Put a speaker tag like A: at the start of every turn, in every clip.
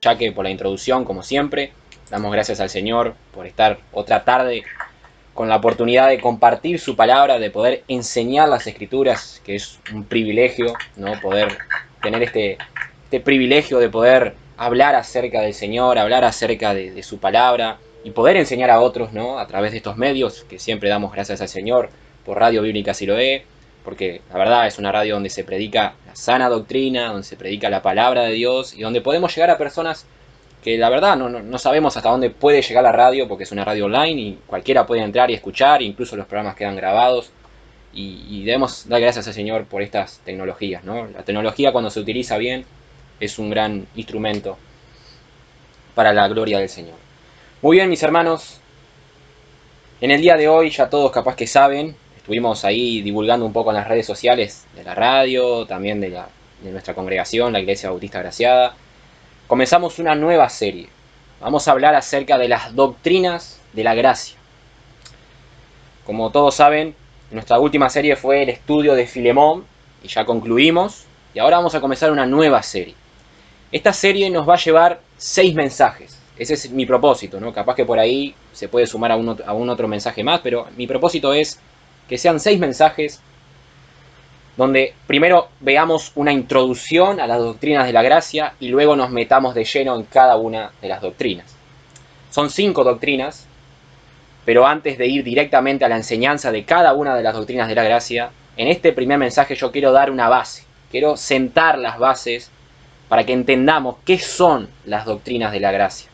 A: Chaque por la introducción, como siempre. Damos gracias al Señor por estar otra tarde con la oportunidad de compartir su palabra, de poder enseñar las Escrituras, que es un privilegio, ¿no? Poder tener este privilegio de poder hablar acerca del Señor, hablar acerca de su palabra y poder enseñar a otros, ¿no? A través de estos medios, que siempre damos gracias al Señor por Radio Bíblica Siloé, porque la verdad es una radio donde se predica la sana doctrina, donde se predica la palabra de Dios y donde podemos llegar a personas que la verdad no sabemos hasta dónde puede llegar la radio, porque es una radio online y cualquiera puede entrar y escuchar, incluso los programas quedan grabados, y debemos dar gracias al Señor por estas tecnologías, ¿no? La tecnología, cuando se utiliza bien, es un gran instrumento para la gloria del Señor. Muy bien, mis hermanos, en el día de hoy ya todos capaz que saben, estuvimos ahí divulgando un poco en las redes sociales de la radio, también de nuestra congregación, la Iglesia Bautista Graciada. Comenzamos una nueva serie. Vamos a hablar acerca de las doctrinas de la gracia. Como todos saben, nuestra última serie fue el estudio de Filemón y ya concluimos. Y ahora vamos a comenzar una nueva serie. Esta serie nos va a llevar 6 mensajes. Ese es mi propósito, ¿no? Capaz que por ahí se puede sumar a un otro mensaje más, pero mi propósito es que sean 6 mensajes donde primero veamos una introducción a las doctrinas de la gracia y luego nos metamos de lleno en cada una de las doctrinas. Son 5 doctrinas, pero antes de ir directamente a la enseñanza de cada una de las doctrinas de la gracia, en este primer mensaje yo quiero dar una base, quiero sentar las bases para que entendamos qué son las doctrinas de la gracia.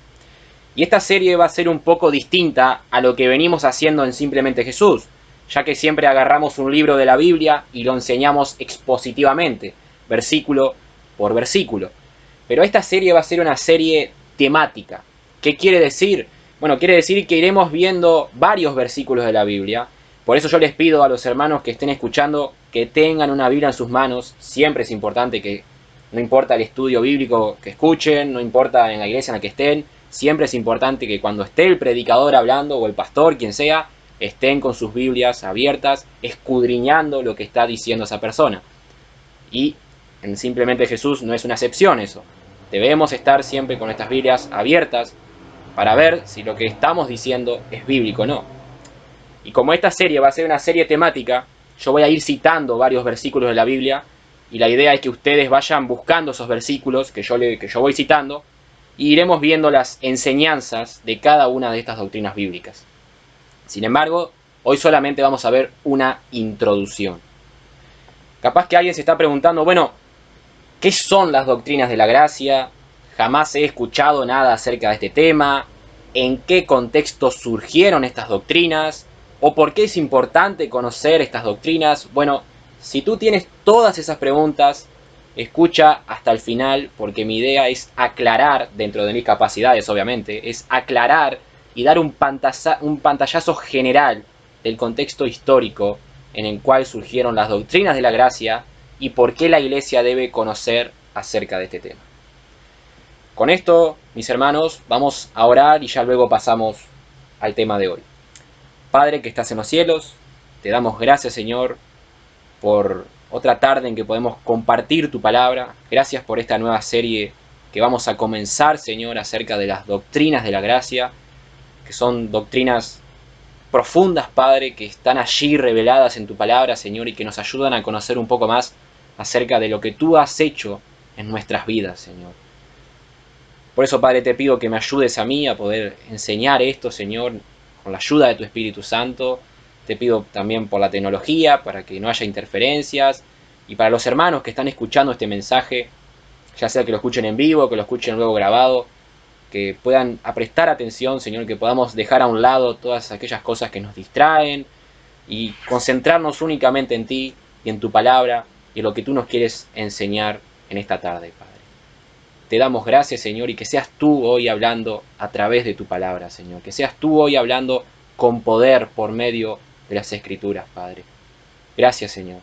A: Y esta serie va a ser un poco distinta a lo que venimos haciendo en Simplemente Jesús, ya que siempre agarramos un libro de la Biblia y lo enseñamos expositivamente, versículo por versículo. Pero esta serie va a ser una serie temática. ¿Qué quiere decir? Bueno, quiere decir que iremos viendo varios versículos de la Biblia. Por eso yo les pido a los hermanos que estén escuchando que tengan una Biblia en sus manos. Siempre es importante que, no importa el estudio bíblico que escuchen, no importa en la iglesia en la que estén, siempre es importante que cuando esté el predicador hablando o el pastor, quien sea, estén con sus Biblias abiertas, escudriñando lo que está diciendo esa persona. Y en Simplemente Jesús no es una excepción eso. Debemos estar siempre con estas Biblias abiertas para ver si lo que estamos diciendo es bíblico o no. Y como esta serie va a ser una serie temática, yo voy a ir citando varios versículos de la Biblia y la idea es que ustedes vayan buscando esos versículos que yo voy citando y iremos viendo las enseñanzas de cada una de estas doctrinas bíblicas. Sin embargo, hoy solamente vamos a ver una introducción. Capaz que alguien se está preguntando, bueno, ¿qué son las doctrinas de la gracia? Jamás he escuchado nada acerca de este tema. ¿En qué contexto surgieron estas doctrinas? ¿O por qué es importante conocer estas doctrinas? Bueno, si tú tienes todas esas preguntas, escucha hasta el final, porque mi idea es aclarar, dentro de mis capacidades obviamente, es aclarar y dar un pantallazo general del contexto histórico en el cual surgieron las doctrinas de la gracia y por qué la iglesia debe conocer acerca de este tema. Con esto, mis hermanos, vamos a orar y ya luego pasamos al tema de hoy. Padre que estás en los cielos, te damos gracias, Señor, por otra tarde en que podemos compartir tu palabra. Gracias por esta nueva serie que vamos a comenzar, Señor, acerca de las doctrinas de la gracia, que son doctrinas profundas, Padre, que están allí reveladas en tu palabra, Señor, y que nos ayudan a conocer un poco más acerca de lo que tú has hecho en nuestras vidas, Señor. Por eso, Padre, te pido que me ayudes a mí a poder enseñar esto, Señor, con la ayuda de tu Espíritu Santo. Te pido también por la tecnología, para que no haya interferencias, y para los hermanos que están escuchando este mensaje, ya sea que lo escuchen en vivo, que lo escuchen luego grabado, que puedan prestar atención, Señor, que podamos dejar a un lado todas aquellas cosas que nos distraen y concentrarnos únicamente en ti y en tu palabra y en lo que tú nos quieres enseñar en esta tarde, Padre. Te damos gracias, Señor, y que seas tú hoy hablando a través de tu palabra, Señor. Que seas tú hoy hablando con poder por medio de las Escrituras, Padre. Gracias, Señor.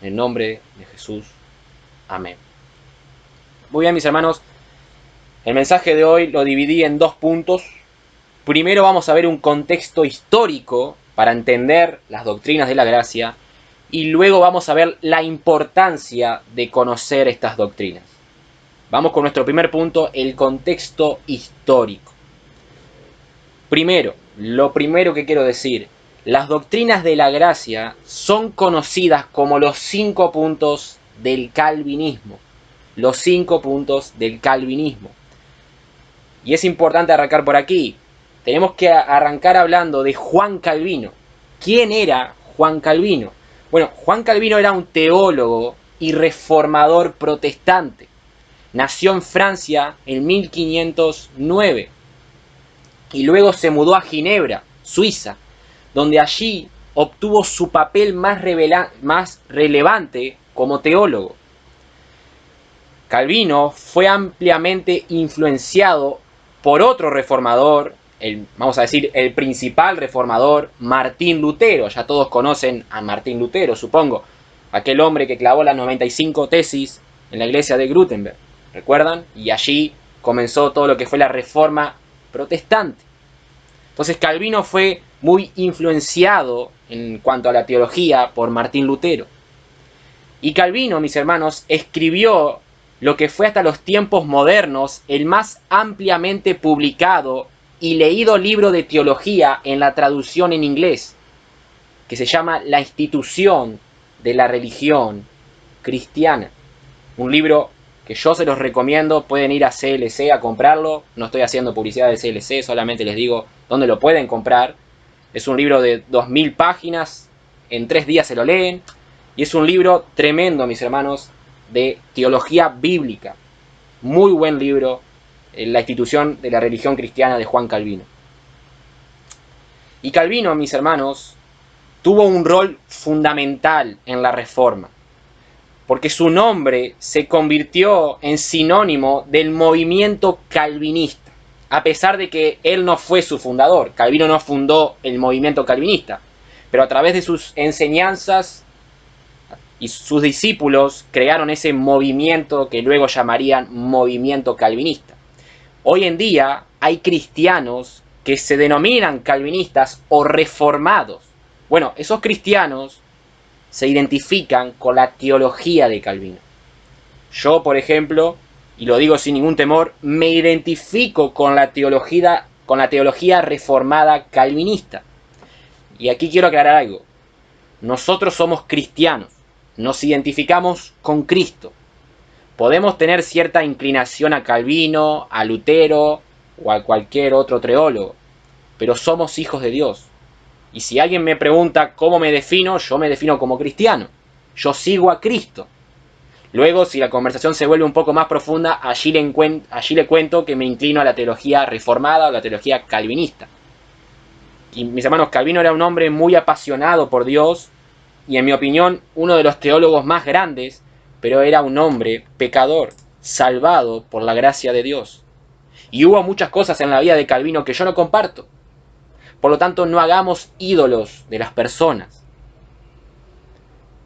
A: En el nombre de Jesús. Amén. Muy bien, mis hermanos. El mensaje de hoy lo dividí en 2 puntos. Primero vamos a ver un contexto histórico para entender las doctrinas de la gracia y luego vamos a ver la importancia de conocer estas doctrinas. Vamos con nuestro primer punto, el contexto histórico. Primero, lo primero que quiero decir, las doctrinas de la gracia son conocidas como los 5 puntos del calvinismo. Los 5 puntos del calvinismo. Y es importante arrancar por aquí. Tenemos que arrancar hablando de Juan Calvino. ¿Quién era Juan Calvino? Bueno, Juan Calvino era un teólogo y reformador protestante. Nació en Francia en 1509 y luego se mudó a Ginebra, Suiza, donde allí obtuvo su papel más relevante como teólogo. Calvino fue ampliamente influenciado por otro reformador, vamos a decir, el principal reformador, Martín Lutero. Ya todos conocen a Martín Lutero, supongo. Aquel hombre que clavó las 95 tesis en la iglesia de Gutenberg. ¿Recuerdan? Y allí comenzó todo lo que fue la reforma protestante. Entonces Calvino fue muy influenciado en cuanto a la teología por Martín Lutero. Y Calvino, mis hermanos, escribió lo que fue hasta los tiempos modernos el más ampliamente publicado y leído libro de teología en la traducción en inglés, que se llama La institución de la religión cristiana. Un libro que yo se los recomiendo, pueden ir a CLC a comprarlo. No estoy haciendo publicidad de CLC, solamente les digo dónde lo pueden comprar. Es un libro de 2000 páginas, en 3 días se lo leen. Y es un libro tremendo, mis hermanos, de teología bíblica. Muy buen libro, La institución de la religión cristiana de Juan Calvino. Y Calvino, mis hermanos, tuvo un rol fundamental en la Reforma, porque su nombre se convirtió en sinónimo del movimiento calvinista, a pesar de que él no fue su fundador. Calvino no fundó el movimiento calvinista, pero a través de sus enseñanzas y sus discípulos crearon ese movimiento que luego llamarían movimiento calvinista. Hoy en día hay cristianos que se denominan calvinistas o reformados. Bueno, esos cristianos se identifican con la teología de Calvino. Yo, por ejemplo, y lo digo sin ningún temor, me identifico con la teología reformada calvinista. Y aquí quiero aclarar algo. Nosotros somos cristianos, nos identificamos con Cristo. Podemos tener cierta inclinación a Calvino, a Lutero o a cualquier otro teólogo, pero somos hijos de Dios. Y si alguien me pregunta cómo me defino, yo me defino como cristiano. Yo sigo a Cristo. Luego, si la conversación se vuelve un poco más profunda, allí le cuento que me inclino a la teología reformada o la teología calvinista. Y mis hermanos, Calvino era un hombre muy apasionado por Dios y, en mi opinión, uno de los teólogos más grandes, pero era un hombre pecador, salvado por la gracia de Dios. Y hubo muchas cosas en la vida de Calvino que yo no comparto. Por lo tanto, no hagamos ídolos de las personas.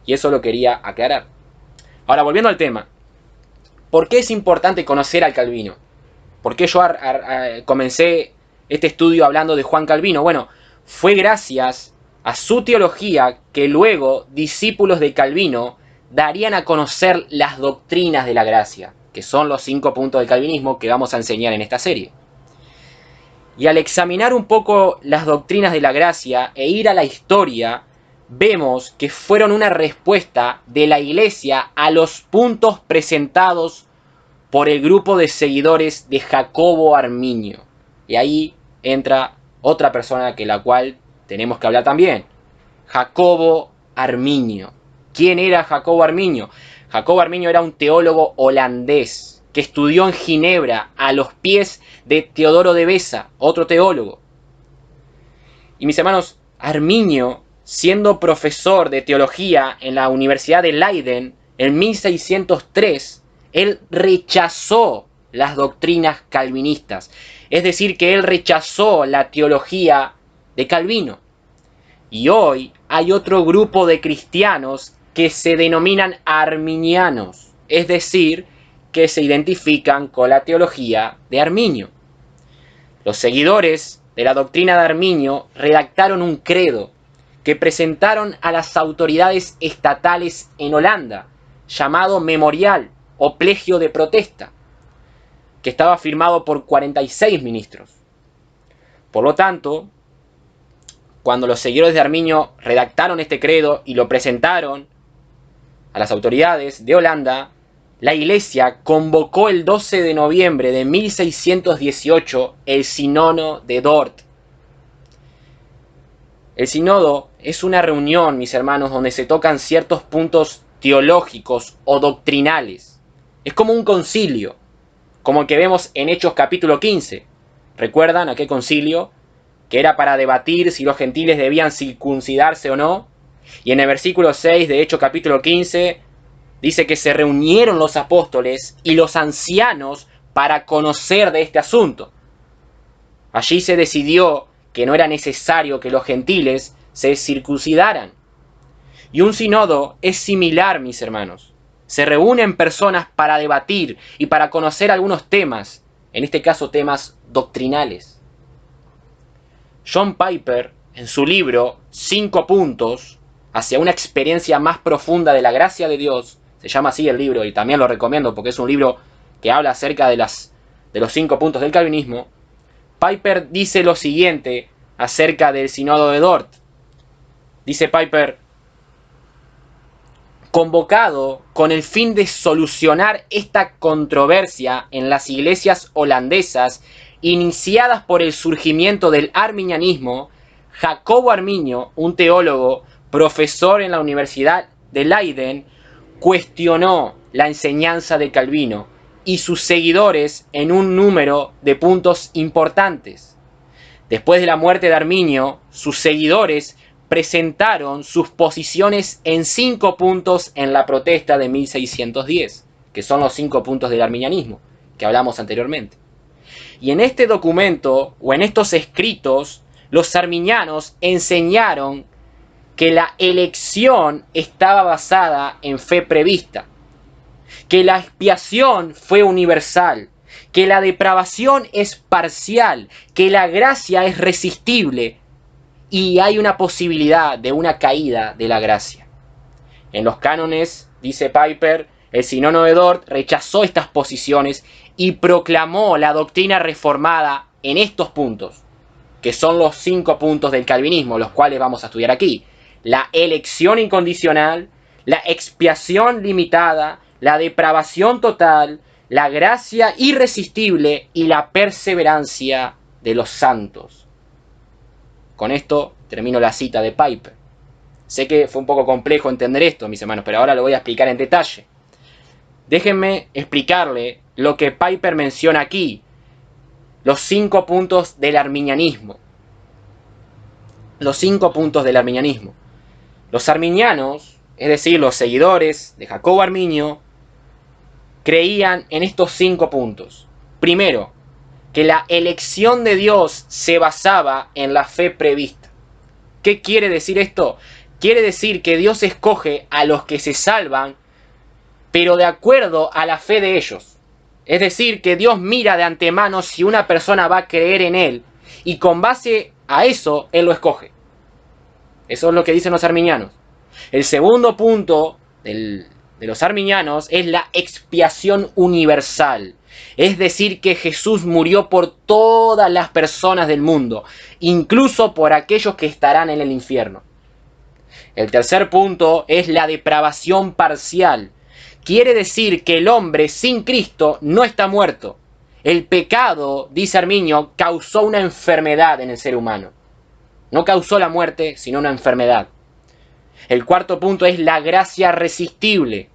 A: Y eso lo quería aclarar. Ahora, volviendo al tema. ¿Por qué es importante conocer al Calvino? ¿Por qué yo comencé este estudio hablando de Juan Calvino? Bueno, fue gracias a su teología que luego discípulos de Calvino darían a conocer las doctrinas de la gracia, que son los 5 puntos del calvinismo que vamos a enseñar en esta serie. Y al examinar un poco las doctrinas de la gracia e ir a la historia, vemos que fueron una respuesta de la iglesia a los puntos presentados por el grupo de seguidores de Jacobo Arminio. Y ahí entra otra persona que la cual tenemos que hablar también. Jacobo Arminio. ¿Quién era Jacobo Arminio? Jacobo Arminio era un teólogo holandés que estudió en Ginebra a los pies de Teodoro de Beza, otro teólogo. Y mis hermanos, Arminio, siendo profesor de teología en la Universidad de Leiden en 1603, él rechazó las doctrinas calvinistas. Es decir, que él rechazó la teología de Calvino. Y hoy hay otro grupo de cristianos que se denominan arminianos, es decir, que se identifican con la teología de Arminio. Los seguidores de la doctrina de Arminio redactaron un credo que presentaron a las autoridades estatales en Holanda, llamado memorial o plegio de protesta, que estaba firmado por 46 ministros. Por lo tanto, cuando los seguidores de Arminio redactaron este credo y lo presentaron a las autoridades de Holanda, la Iglesia convocó el 12 de noviembre de 1618 el Sínodo de Dort. El sínodo es una reunión, mis hermanos, donde se tocan ciertos puntos teológicos o doctrinales. Es como un concilio, como el que vemos en Hechos capítulo 15. ¿Recuerdan aquel concilio? Que era para debatir si los gentiles debían circuncidarse o no. Y en el versículo 6 de Hechos capítulo 15 dice que se reunieron los apóstoles y los ancianos para conocer de este asunto. Allí se decidió que no era necesario que los gentiles se circuncidaran. Y un sínodo es similar, mis hermanos. Se reúnen personas para debatir y para conocer algunos temas, en este caso temas doctrinales. John Piper, en su libro 5 puntos hacia una experiencia más profunda de la gracia de Dios, se llama así el libro y también lo recomiendo porque es un libro que habla acerca de los 5 puntos del calvinismo. Piper dice lo siguiente acerca del sínodo de Dort. Dice Piper: convocado con el fin de solucionar esta controversia en las iglesias holandesas iniciadas por el surgimiento del arminianismo, Jacobo Arminio, un teólogo, profesor en la Universidad de Leiden, cuestionó la enseñanza de Calvino y sus seguidores en un número de puntos importantes. Después de la muerte de Arminio, sus seguidores presentaron sus posiciones en 5 puntos en la protesta de 1610, que son los 5 puntos del arminianismo, que hablamos anteriormente. Y en este documento, o en estos escritos, los arminianos enseñaron que la elección estaba basada en fe prevista, que la expiación fue universal, que la depravación es parcial, que la gracia es resistible y hay una posibilidad de una caída de la gracia. En los cánones, dice Piper, el sínodo de Dort rechazó estas posiciones y proclamó la doctrina reformada en estos puntos, que son los 5 puntos del calvinismo, los cuales vamos a estudiar aquí: la elección incondicional, la expiación limitada, la depravación total, la gracia irresistible y la perseverancia de los santos. Con esto termino la cita de Piper. Sé que fue un poco complejo entender esto, mis hermanos, pero ahora lo voy a explicar en detalle. Déjenme explicarle lo que Piper menciona aquí, los 5 puntos del arminianismo. Los 5 puntos del arminianismo. Los arminianos, es decir, los seguidores de Jacobo Arminio, creían en estos 5 puntos. Primero, que la elección de Dios se basaba en la fe prevista. ¿Qué quiere decir esto? Quiere decir que Dios escoge a los que se salvan, pero de acuerdo a la fe de ellos. Es decir, que Dios mira de antemano si una persona va a creer en Él, y con base a eso, Él lo escoge. Eso es lo que dicen los arminianos. El segundo punto de los arminianos es la expiación universal. Es decir, que Jesús murió por todas las personas del mundo, incluso por aquellos que estarán en el infierno. El tercer punto es la depravación parcial. Quiere decir que el hombre sin Cristo no está muerto. El pecado, dice Arminio, causó una enfermedad en el ser humano. No causó la muerte, sino una enfermedad. El cuarto punto es la gracia resistible,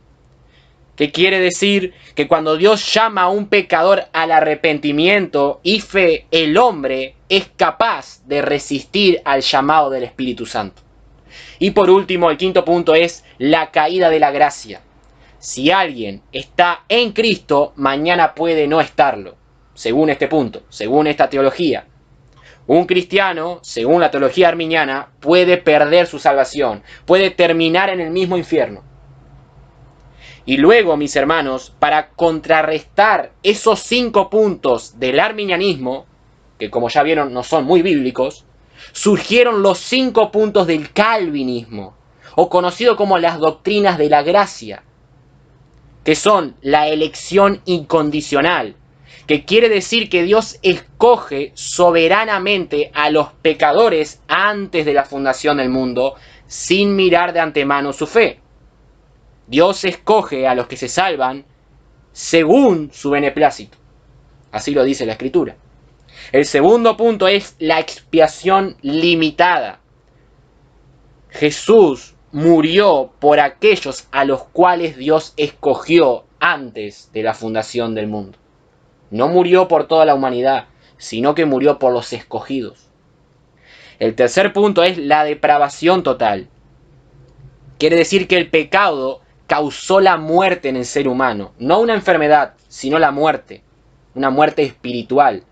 A: que quiere decir que cuando Dios llama a un pecador al arrepentimiento y fe, el hombre es capaz de resistir al llamado del Espíritu Santo. Y por último, el quinto punto es la caída de la gracia. Si alguien está en Cristo, mañana puede no estarlo, según este punto, según esta teología. Un cristiano, según la teología arminiana, puede perder su salvación, puede terminar en el mismo infierno. Y luego, mis hermanos, para contrarrestar esos 5 puntos del arminianismo, que como ya vieron no son muy bíblicos, surgieron los 5 puntos del calvinismo, o conocido como las doctrinas de la gracia, que son la elección incondicional, que quiere decir que Dios escoge soberanamente a los pecadores antes de la fundación del mundo, sin mirar de antemano su fe. Dios escoge a los que se salvan según su beneplácito. Así lo dice la Escritura. El segundo punto es la expiación limitada. Jesús murió por aquellos a los cuales Dios escogió antes de la fundación del mundo. No murió por toda la humanidad, sino que murió por los escogidos. El tercer punto es la depravación total. Quiere decir que el pecado causó la muerte en el ser humano. No una enfermedad, sino la muerte. Una muerte espiritual.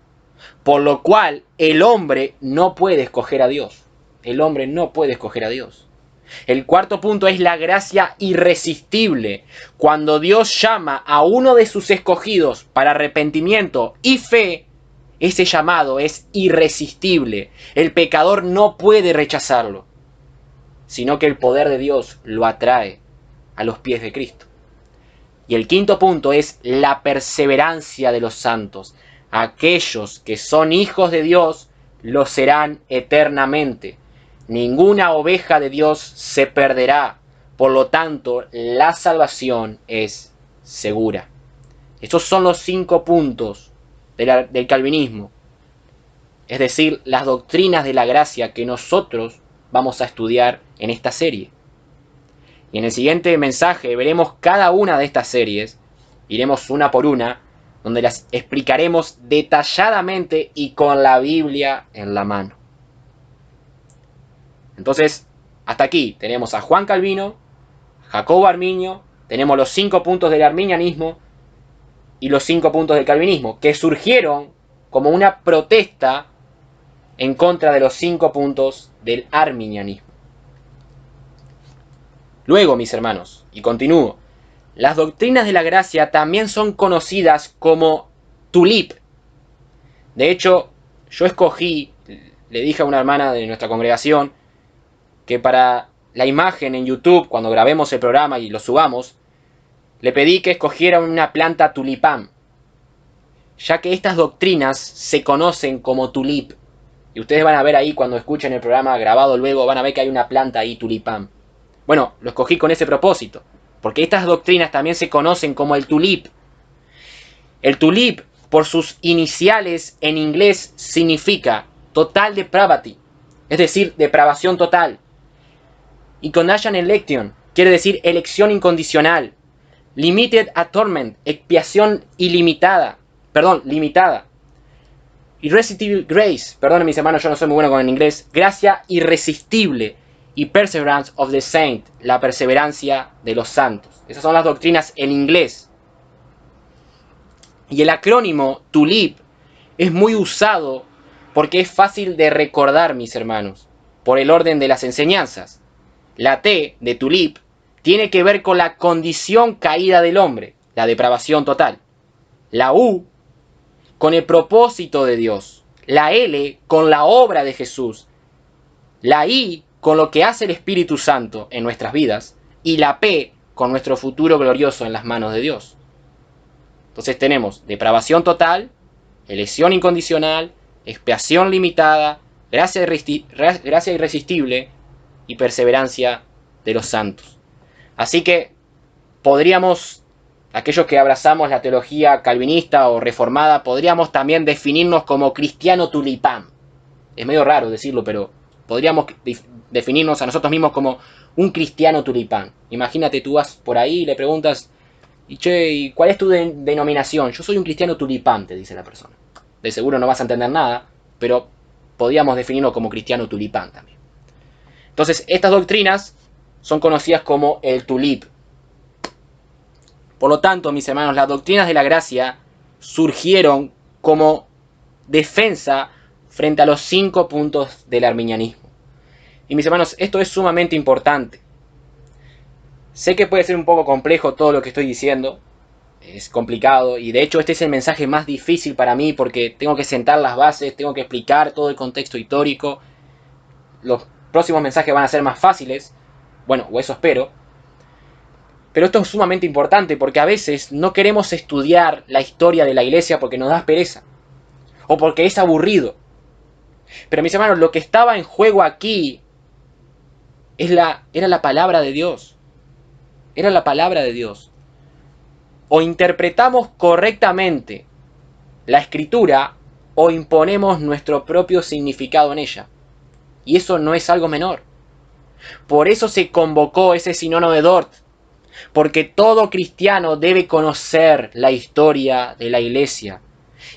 A: Por lo cual el hombre no puede escoger a Dios. El hombre no puede escoger a Dios. El cuarto punto es la gracia irresistible. Cuando Dios llama a uno de sus escogidos para arrepentimiento y fe, ese llamado es irresistible. El pecador no puede rechazarlo, sino que el poder de Dios lo atrae a los pies de Cristo. Y el quinto punto es la perseverancia de los santos. Aquellos que son hijos de Dios lo serán eternamente. Ninguna oveja de Dios se perderá. Por lo tanto, la salvación es segura. Estos son los 5 puntos del calvinismo. Es decir, las doctrinas de la gracia que nosotros vamos a estudiar en esta serie. Y en el siguiente mensaje veremos cada una de estas series. Iremos una por una, donde las explicaremos detalladamente y con la Biblia en la mano. Entonces, hasta aquí tenemos a Juan Calvino, Jacobo Arminio, tenemos los 5 puntos del arminianismo y los 5 puntos del calvinismo, que surgieron como una protesta en contra de los 5 puntos del arminianismo. Luego, mis hermanos, y continúo, las doctrinas de la gracia también son conocidas como tulip. De hecho, yo escogí, le dije a una hermana de nuestra congregación, que para la imagen en YouTube, cuando grabemos el programa y lo subamos, le pedí que escogiera una planta tulipán, ya que estas doctrinas se conocen como tulip. Y ustedes van a ver ahí cuando escuchen el programa grabado luego, van a ver que hay una planta ahí tulipán. Bueno, lo escogí con ese propósito, porque estas doctrinas también se conocen como el tulip. El tulip, por sus iniciales en inglés, significa total depravity, es decir, depravación total. Y Condemnation election quiere decir elección incondicional. Limited atonement, expiación limitada. Irresistible grace, perdón mis hermanos, yo no soy muy bueno con el inglés. Gracia irresistible. Y perseverance of the saint, la perseverancia de los santos. Esas son las doctrinas en inglés. Y el acrónimo TULIP es muy usado porque es fácil de recordar, mis hermanos, por el orden de las enseñanzas. La T de TULIP tiene que ver con la condición caída del hombre, la depravación total. La U con el propósito de Dios. La L con la obra de Jesús. La I con lo que hace el Espíritu Santo en nuestras vidas. Y la P con nuestro futuro glorioso en las manos de Dios. Entonces tenemos depravación total, elección incondicional, expiación limitada, gracia irresistible y perseverancia de los santos. Así que podríamos, aquellos que abrazamos la teología calvinista o reformada, podríamos también definirnos como cristiano tulipán. Es medio raro decirlo, pero podríamos definirnos a nosotros mismos como un cristiano tulipán. Imagínate, tú vas por ahí y le preguntas, ¿y cuál es tu denominación? Yo soy un cristiano tulipán, te dice la persona. De seguro no vas a entender nada, pero podríamos definirlo como cristiano tulipán también. Entonces, estas doctrinas son conocidas como el tulip. Por lo tanto, mis hermanos, las doctrinas de la gracia surgieron como defensa frente a los 5 puntos del arminianismo. Y mis hermanos, esto es sumamente importante. Sé que puede ser un poco complejo todo lo que estoy diciendo, es complicado, y de hecho este es el mensaje más difícil para mí porque tengo que sentar las bases, tengo que explicar todo el contexto histórico. Los próximos mensajes van a ser más fáciles, bueno, o eso espero. Pero esto es sumamente importante porque a veces no queremos estudiar la historia de la iglesia porque nos da pereza o porque es aburrido. Pero mis hermanos, lo que estaba en juego aquí era la palabra de Dios. Era la palabra de Dios. O interpretamos correctamente la escritura o imponemos nuestro propio significado en ella. Y eso no es algo menor. Por eso se convocó ese sínodo de Dort. Porque todo cristiano debe conocer la historia de la iglesia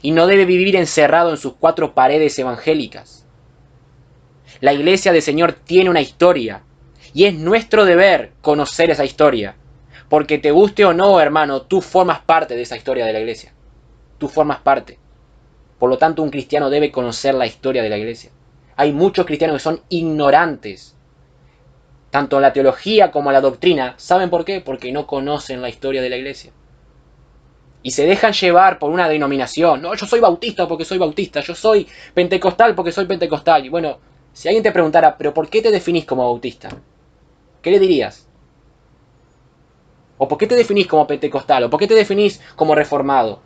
A: y no debe vivir encerrado en sus cuatro paredes evangélicas. La iglesia del Señor tiene una historia y es nuestro deber conocer esa historia. Porque te guste o no, hermano, tú formas parte de esa historia de la iglesia. Tú formas parte. Por lo tanto, un cristiano debe conocer la historia de la iglesia. Hay muchos cristianos que son ignorantes, tanto en la teología como en la doctrina. ¿Saben por qué? Porque no conocen la historia de la iglesia. Y se dejan llevar por una denominación. No, yo soy bautista porque soy bautista. Yo soy pentecostal porque soy pentecostal. Y bueno, si alguien te preguntara, ¿pero por qué te definís como bautista? ¿Qué le dirías? ¿O por qué te definís como pentecostal? ¿O por qué te definís como reformado?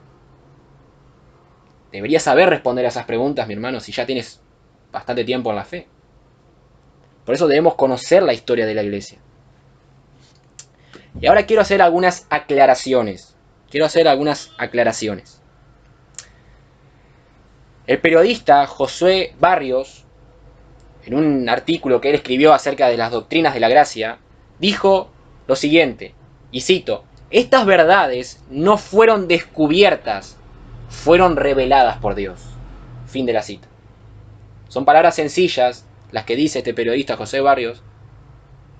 A: Deberías saber responder a esas preguntas, mi hermano, si ya tienes bastante tiempo en la fe. Por eso debemos conocer la historia de la iglesia. Y ahora quiero hacer algunas aclaraciones. El periodista Josué Barrios, en un artículo que él escribió acerca de las doctrinas de la gracia, dijo lo siguiente, y cito: estas verdades no fueron descubiertas, fueron reveladas por Dios. Fin de la cita. Son palabras sencillas las que dice este periodista José Barrios,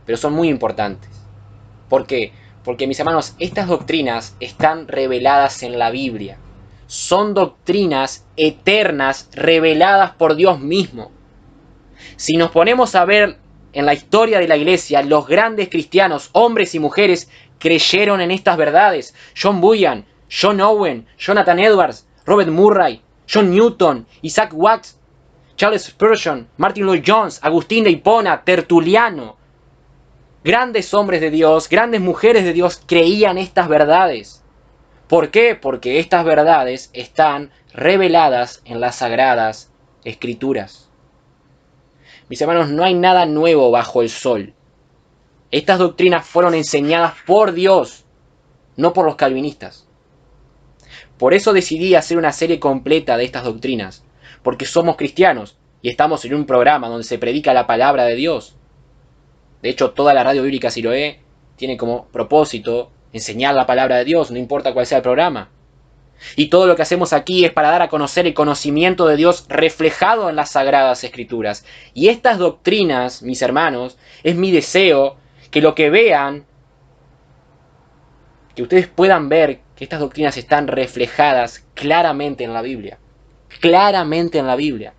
A: pero son muy importantes. ¿Por qué? Porque, mis hermanos, estas doctrinas están reveladas en la Biblia. Son doctrinas eternas reveladas por Dios mismo. Si nos ponemos a ver en la historia de la iglesia, los grandes cristianos, hombres y mujeres, creyeron en estas verdades. John Bunyan, John Owen, Jonathan Edwards, Robert Murray, John Newton, Isaac Watts, Charles Spurgeon, Martin Lloyd-Jones, Agustín de Hipona, Tertuliano. Grandes hombres de Dios, grandes mujeres de Dios creían estas verdades. ¿Por qué? Porque estas verdades están reveladas en las sagradas escrituras. Mis hermanos, no hay nada nuevo bajo el sol. Estas doctrinas fueron enseñadas por Dios, no por los calvinistas. Por eso decidí hacer una serie completa de estas doctrinas, porque somos cristianos y estamos en un programa donde se predica la palabra de Dios. De hecho, toda la radio bíblica Siloé tiene como propósito enseñar la palabra de Dios, no importa cuál sea el programa. Y todo lo que hacemos aquí es para dar a conocer el conocimiento de Dios reflejado en las sagradas escrituras. Y estas doctrinas, mis hermanos, es mi deseo que lo que vean, que ustedes puedan ver que estas doctrinas están reflejadas claramente en la Biblia. Claramente en la Biblia.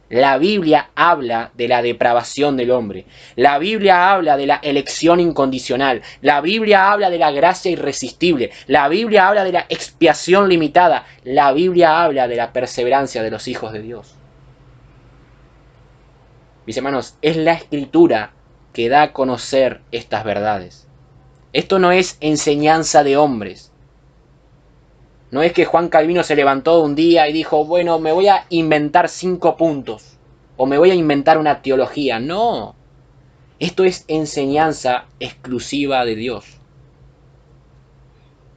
A: La Biblia habla de la depravación del hombre. La Biblia habla de la elección incondicional. La Biblia habla de la gracia irresistible. La Biblia habla de la expiación limitada. La Biblia habla de la perseverancia de los hijos de Dios. Mis hermanos, es la Escritura que da a conocer estas verdades. Esto no es enseñanza de hombres. No es que Juan Calvino se levantó un día y dijo, bueno, me voy a inventar 5 puntos. O me voy a inventar una teología. No. Esto es enseñanza exclusiva de Dios.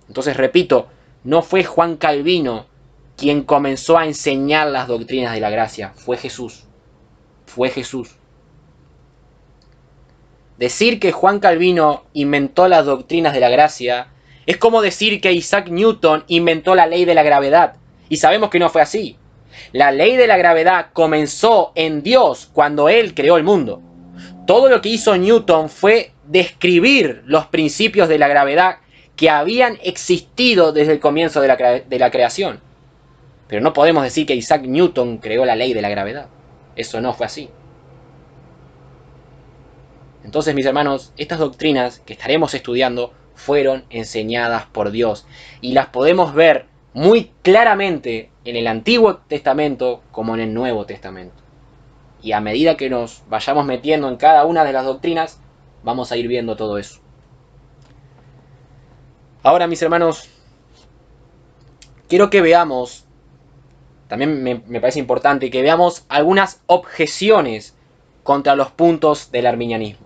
A: Entonces, repito, no fue Juan Calvino quien comenzó a enseñar las doctrinas de la gracia. Fue Jesús. Fue Jesús. Decir que Juan Calvino inventó las doctrinas de la gracia es como decir que Isaac Newton inventó la ley de la gravedad. Y sabemos que no fue así. La ley de la gravedad comenzó en Dios cuando Él creó el mundo. Todo lo que hizo Newton fue describir los principios de la gravedad que habían existido desde el comienzo de la creación. Pero no podemos decir que Isaac Newton creó la ley de la gravedad. Eso no fue así. Entonces, mis hermanos, estas doctrinas que estaremos estudiando fueron enseñadas por Dios y las podemos ver muy claramente en el Antiguo Testamento como en el Nuevo Testamento. Y a medida que nos vayamos metiendo en cada una de las doctrinas, vamos a ir viendo todo eso. Ahora, mis hermanos, quiero que veamos, también me parece importante, que veamos algunas objeciones contra los puntos del arminianismo.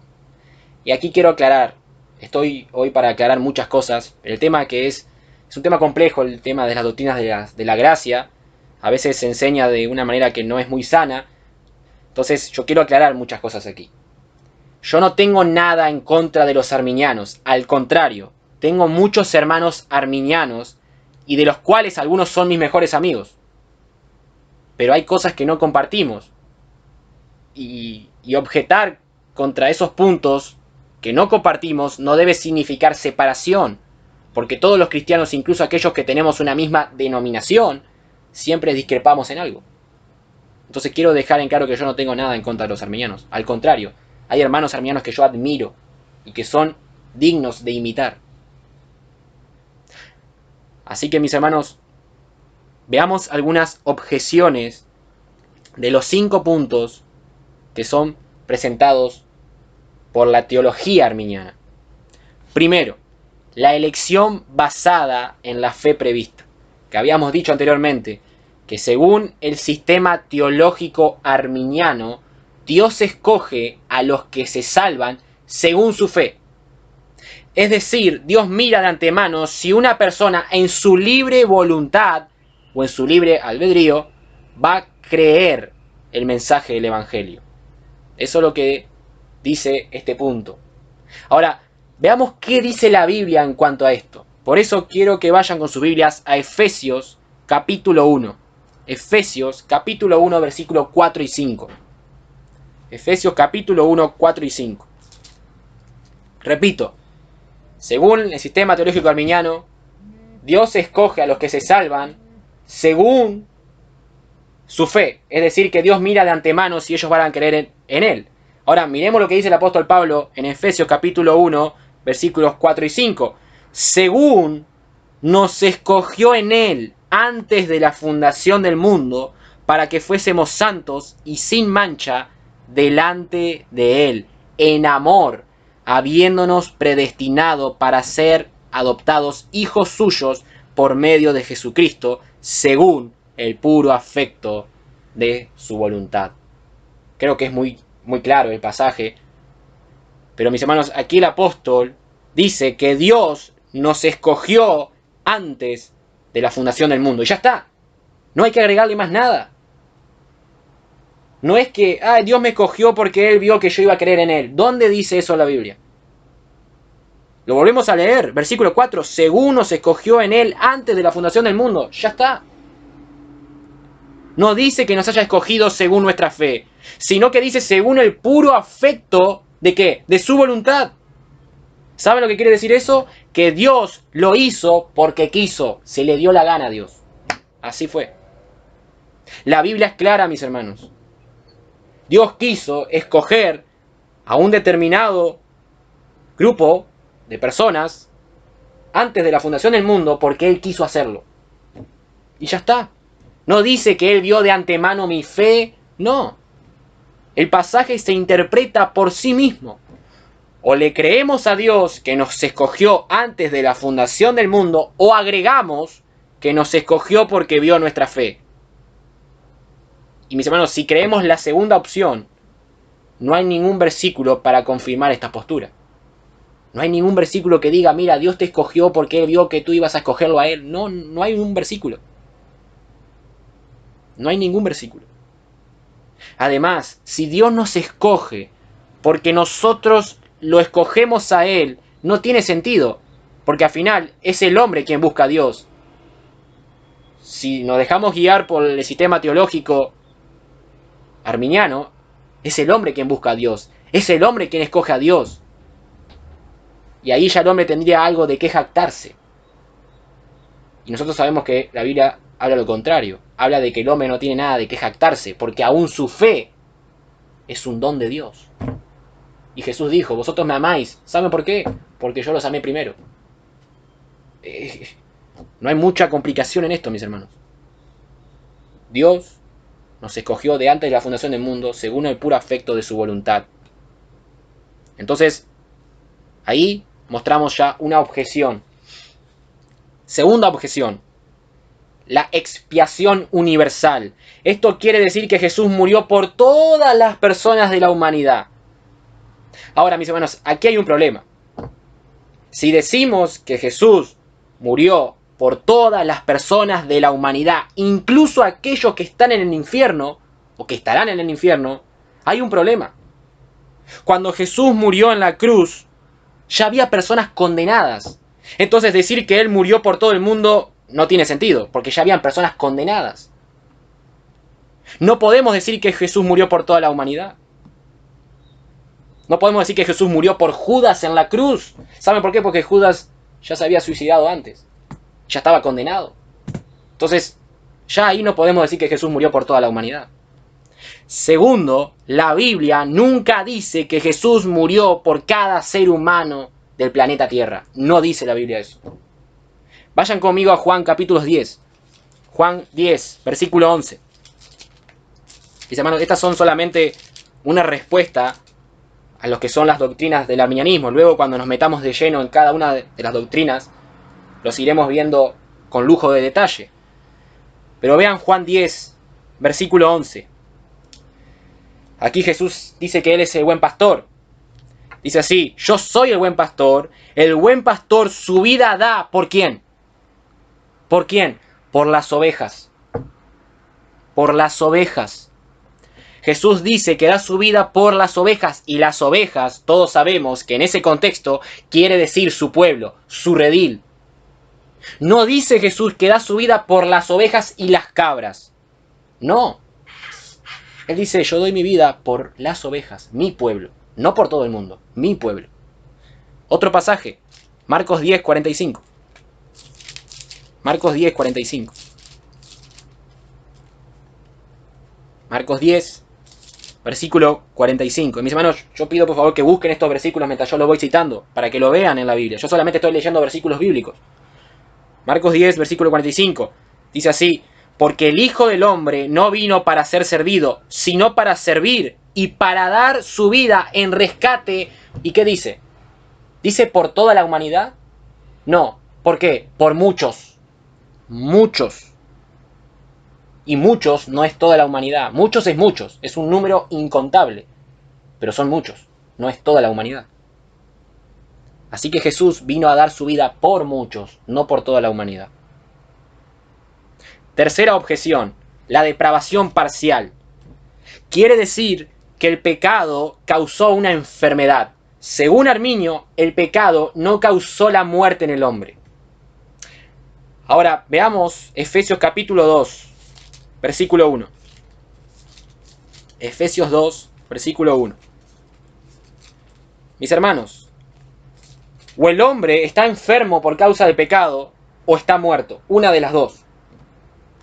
A: Y aquí quiero aclarar, estoy hoy para aclarar muchas cosas, pero el tema que es un tema complejo, el tema de las doctrinas de la gracia, a veces se enseña de una manera que no es muy sana, entonces yo quiero aclarar muchas cosas aquí. Yo no tengo nada en contra de los arminianos, al contrario, tengo muchos hermanos arminianos y de los cuales algunos son mis mejores amigos. Pero hay cosas que no compartimos. Y objetar contra esos puntos que no compartimos no debe significar separación. Porque todos los cristianos, incluso aquellos que tenemos una misma denominación, siempre discrepamos en algo. Entonces quiero dejar en claro que yo no tengo nada en contra de los arminianos. Al contrario, hay hermanos arminianos que yo admiro y que son dignos de imitar. Así que, mis hermanos, veamos algunas objeciones de los 5 puntos que son presentados por la teología arminiana. Primero, la elección basada en la fe prevista. Que habíamos dicho anteriormente que según el sistema teológico arminiano, Dios escoge a los que se salvan según su fe. Es decir, Dios mira de antemano si una persona en su libre voluntad o en su libre albedrío va a creer el mensaje del Evangelio. Eso es lo que dice este punto. Ahora, veamos qué dice la Biblia en cuanto a esto. Por eso quiero que vayan con sus Biblias a Efesios capítulo 1. Efesios capítulo 1, versículos 4 y 5. Efesios capítulo 1, 4 y 5. Repito, según el sistema teológico arminiano, Dios escoge a los que se salvan según su fe. Es decir, que Dios mira de antemano si ellos van a creer en Él. Ahora, miremos lo que dice el apóstol Pablo en Efesios capítulo 1, versículos 4 y 5. Según nos escogió en Él antes de la fundación del mundo, para que fuésemos santos y sin mancha delante de Él, en amor, habiéndonos predestinado para ser adoptados hijos suyos por medio de Jesucristo, según el puro afecto de su voluntad. Creo que es muy claro el pasaje. Pero, mis hermanos, aquí el apóstol dice que Dios nos escogió antes de la fundación del mundo. Y ya está. No hay que agregarle más nada. No es que Dios me escogió porque Él vio que yo iba a creer en Él. ¿Dónde dice eso la Biblia? Lo volvemos a leer. Versículo 4. Según nos escogió en Él antes de la fundación del mundo. Ya está. No dice que nos haya escogido según nuestra fe, sino que dice según el puro afecto ¿de qué? De su voluntad. ¿Saben lo que quiere decir eso? Que Dios lo hizo porque quiso, se le dio la gana a Dios. Así fue. La Biblia es clara, mis hermanos. Dios quiso escoger a un determinado grupo de personas antes de la fundación del mundo porque Él quiso hacerlo. Y ya está. No dice que Él vio de antemano mi fe, no. El pasaje se interpreta por sí mismo. O le creemos a Dios que nos escogió antes de la fundación del mundo, o agregamos que nos escogió porque vio nuestra fe. Y mis hermanos, si creemos la segunda opción, no hay ningún versículo para confirmar esta postura. No hay ningún versículo que diga, mira, Dios te escogió porque Él vio que tú ibas a escogerlo a Él. No, no hay un versículo. No hay ningún versículo. Además, si Dios nos escoge porque nosotros lo escogemos a Él, no tiene sentido, porque al final es el hombre quien busca a Dios. Si nos dejamos guiar por el sistema teológico arminiano, es el hombre quien busca a Dios, es el hombre quien escoge a Dios. Y ahí ya el hombre tendría algo de qué jactarse. Y nosotros sabemos que la Biblia habla lo contrario, habla de que el hombre no tiene nada de qué jactarse, porque aún su fe es un don de Dios. Y Jesús dijo, vosotros me amáis. ¿Saben por qué? Porque yo los amé primero. No hay mucha complicación en esto, mis hermanos. Dios nos escogió de antes de la fundación del mundo según el puro afecto de su voluntad. Entonces, ahí mostramos ya una objeción Segunda objeción, la expiación universal. Esto quiere decir que Jesús murió por todas las personas de la humanidad. Ahora, mis hermanos, aquí hay un problema. Si decimos que Jesús murió por todas las personas de la humanidad, incluso aquellos que están en el infierno, o que estarán en el infierno, hay un problema. Cuando Jesús murió en la cruz, ya había personas condenadas. Entonces decir que Él murió por todo el mundo no tiene sentido, porque ya habían personas condenadas. No podemos decir que Jesús murió por toda la humanidad. No podemos decir que Jesús murió por Judas en la cruz. ¿Saben por qué? Porque Judas ya se había suicidado antes. Ya estaba condenado. Entonces, ya ahí no podemos decir que Jesús murió por toda la humanidad. Segundo, la Biblia nunca dice que Jesús murió por cada ser humano del planeta Tierra. No dice la Biblia eso. Vayan conmigo a Juan capítulo 10. Juan 10, versículo 11. Mis hermanos, estas son solamente una respuesta a lo que son las doctrinas del arminianismo. Luego, cuando nos metamos de lleno en cada una de las doctrinas, los iremos viendo con lujo de detalle. Pero vean Juan 10, versículo 11. Aquí Jesús dice que Él es el buen pastor. Dice así: yo soy el buen pastor su vida da. ¿Por quién? ¿Por quién? Por las ovejas. Por las ovejas. Jesús dice que da su vida por las ovejas, y las ovejas, todos sabemos que en ese contexto quiere decir su pueblo, su redil. No dice Jesús que da su vida por las ovejas y las cabras. No. Él dice: yo doy mi vida por las ovejas, mi pueblo, no por todo el mundo, mi pueblo. Otro pasaje, Marcos 10, 45. Marcos 10, 45. Marcos 10, versículo 45. Y mis hermanos, yo pido por favor que busquen estos versículos mientras yo los voy citando, para que lo vean en la Biblia. Yo solamente estoy leyendo versículos bíblicos. Marcos 10, versículo 45. Dice así: porque el Hijo del Hombre no vino para ser servido, sino para servir y para dar su vida en rescate. ¿Y qué dice? ¿Dice por toda la humanidad? No. ¿Por qué? Por muchos. Muchos. Y muchos no es toda la humanidad. Muchos es muchos. Es un número incontable. Pero son muchos. No es toda la humanidad. Así que Jesús vino a dar su vida por muchos, no por toda la humanidad. Tercera objeción, la depravación parcial. Quiere decir que el pecado causó una enfermedad. Según Arminio, el pecado no causó la muerte en el hombre. Ahora, veamos Efesios capítulo 2, versículo 1. Efesios 2, versículo 1. Mis hermanos, o el hombre está enfermo por causa del pecado, o está muerto. Una de las dos.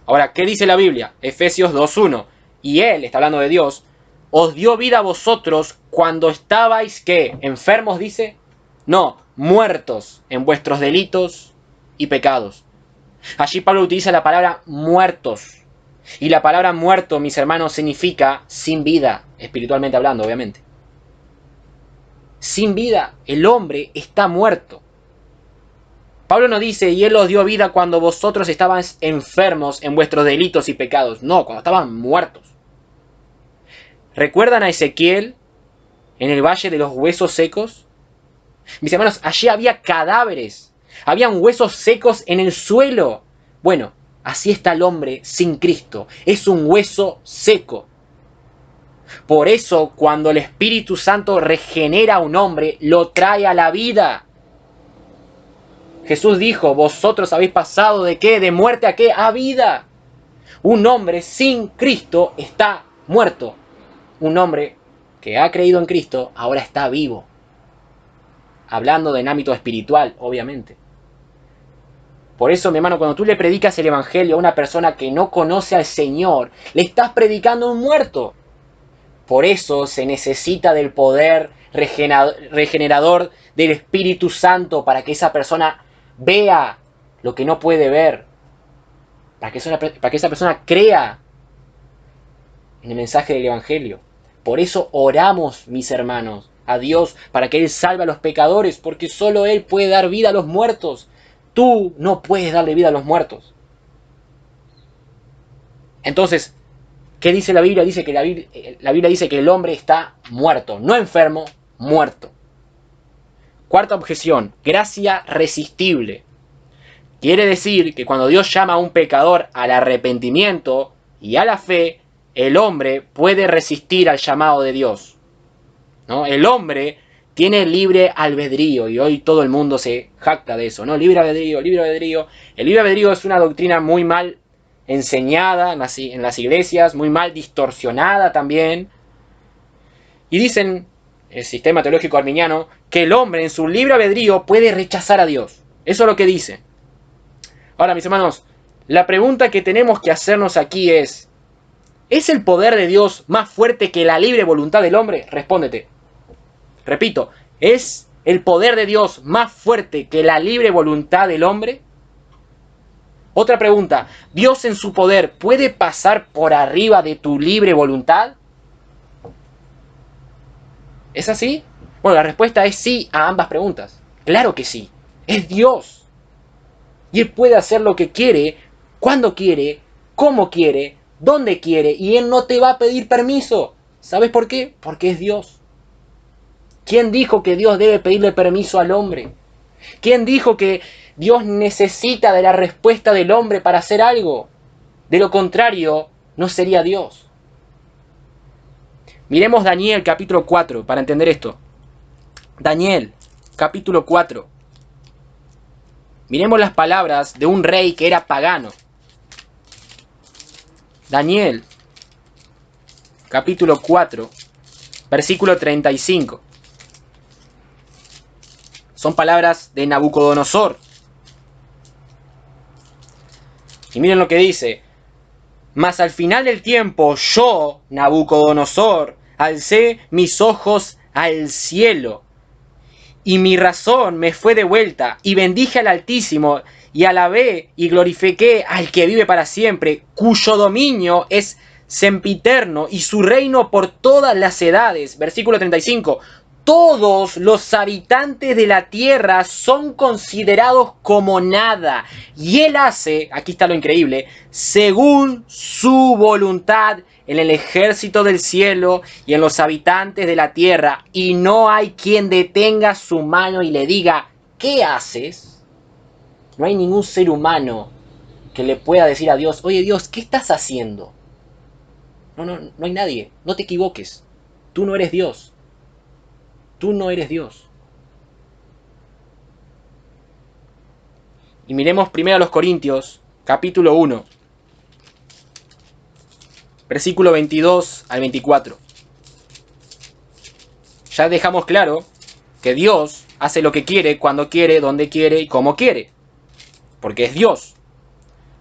A: Ahora, ¿qué dice la Biblia? Efesios 2.1. Y Él, está hablando de Dios, os dio vida a vosotros cuando estabais, ¿qué? ¿Enfermos, dice? No, muertos en vuestros delitos y pecados. Allí Pablo utiliza la palabra muertos. Y la palabra muerto, mis hermanos, significa sin vida, espiritualmente hablando, obviamente. Sin vida, el hombre está muerto. Pablo no dice: y Él os dio vida cuando vosotros estabais enfermos en vuestros delitos y pecados. No, cuando estaban muertos. ¿Recuerdan a Ezequiel en el valle de los huesos secos? Mis hermanos, allí había cadáveres. Habían huesos secos en el suelo. Bueno, así está el hombre sin Cristo. Es un hueso seco. Por eso, cuando el Espíritu Santo regenera a un hombre, lo trae a la vida. Jesús dijo: vosotros habéis pasado ¿de qué? ¿De muerte a qué? A vida. Un hombre sin Cristo está muerto. Un hombre que ha creído en Cristo ahora está vivo. Hablando del ámbito espiritual, obviamente. Por eso, mi hermano, cuando tú le predicas el evangelio a una persona que no conoce al Señor, le estás predicando a un muerto. Por eso se necesita del poder regenerador del Espíritu Santo para que esa persona vea lo que no puede ver. Para que esa persona crea en el mensaje del evangelio. Por eso oramos, mis hermanos, a Dios para que Él salve a los pecadores, porque solo Él puede dar vida a los muertos. tú no puedes darle vida a los muertos. Entonces, ¿qué dice la Biblia? Dice que la Biblia dice que el hombre está muerto, no enfermo, muerto. Cuarta objeción, gracia resistible. Quiere decir que cuando Dios llama a un pecador al arrepentimiento y a la fe, el hombre puede resistir al llamado de Dios, ¿no? El hombre tiene libre albedrío y hoy todo el mundo se jacta de eso, ¿no? Libre albedrío, libre albedrío. El libre albedrío es una doctrina muy mal enseñada en las iglesias, muy mal distorsionada también. Y dicen, el sistema teológico arminiano, que el hombre en su libre albedrío puede rechazar a Dios. Eso es lo que dice. Ahora, mis hermanos, la pregunta que tenemos que hacernos aquí ¿es el poder de Dios más fuerte que la libre voluntad del hombre? Respóndete. Repito, ¿es el poder de Dios más fuerte que la libre voluntad del hombre? Otra pregunta, ¿Dios en su poder puede pasar por arriba de tu libre voluntad? ¿Es así? Bueno, la respuesta es sí a ambas preguntas. Claro que sí. Es Dios. Y Él puede hacer lo que quiere, cuando quiere, cómo quiere, dónde quiere. Y Él no te va a pedir permiso. ¿Sabes por qué? Porque es Dios. ¿Quién dijo que Dios debe pedirle permiso al hombre? ¿Quién dijo que Dios necesita de la respuesta del hombre para hacer algo? De lo contrario, no sería Dios. Miremos Daniel capítulo 4 para entender esto. Daniel capítulo 4. Miremos las palabras de un rey que era pagano. Daniel capítulo 4, versículo 35. Son palabras de Nabucodonosor. Y miren lo que dice. Mas al final del tiempo yo, Nabucodonosor, alcé mis ojos al cielo, y mi razón me fue devuelta, y bendije al Altísimo, y alabé y glorifiqué al que vive para siempre, cuyo dominio es sempiterno, y su reino por todas las edades. Versículo 35. Todos los habitantes de la tierra son considerados como nada. Y Él hace, aquí está lo increíble, según su voluntad en el ejército del cielo y en los habitantes de la tierra. Y no hay quien detenga su mano y le diga, ¿qué haces? No hay ningún ser humano que le pueda decir a Dios, oye Dios, ¿qué estás haciendo? No hay nadie, no te equivoques. Tú no eres Dios. Tú no eres Dios. Y miremos primero a los Corintios, capítulo 1, versículo 22 al 24. Ya dejamos claro que Dios hace lo que quiere, cuando quiere, donde quiere y como quiere. Porque es Dios.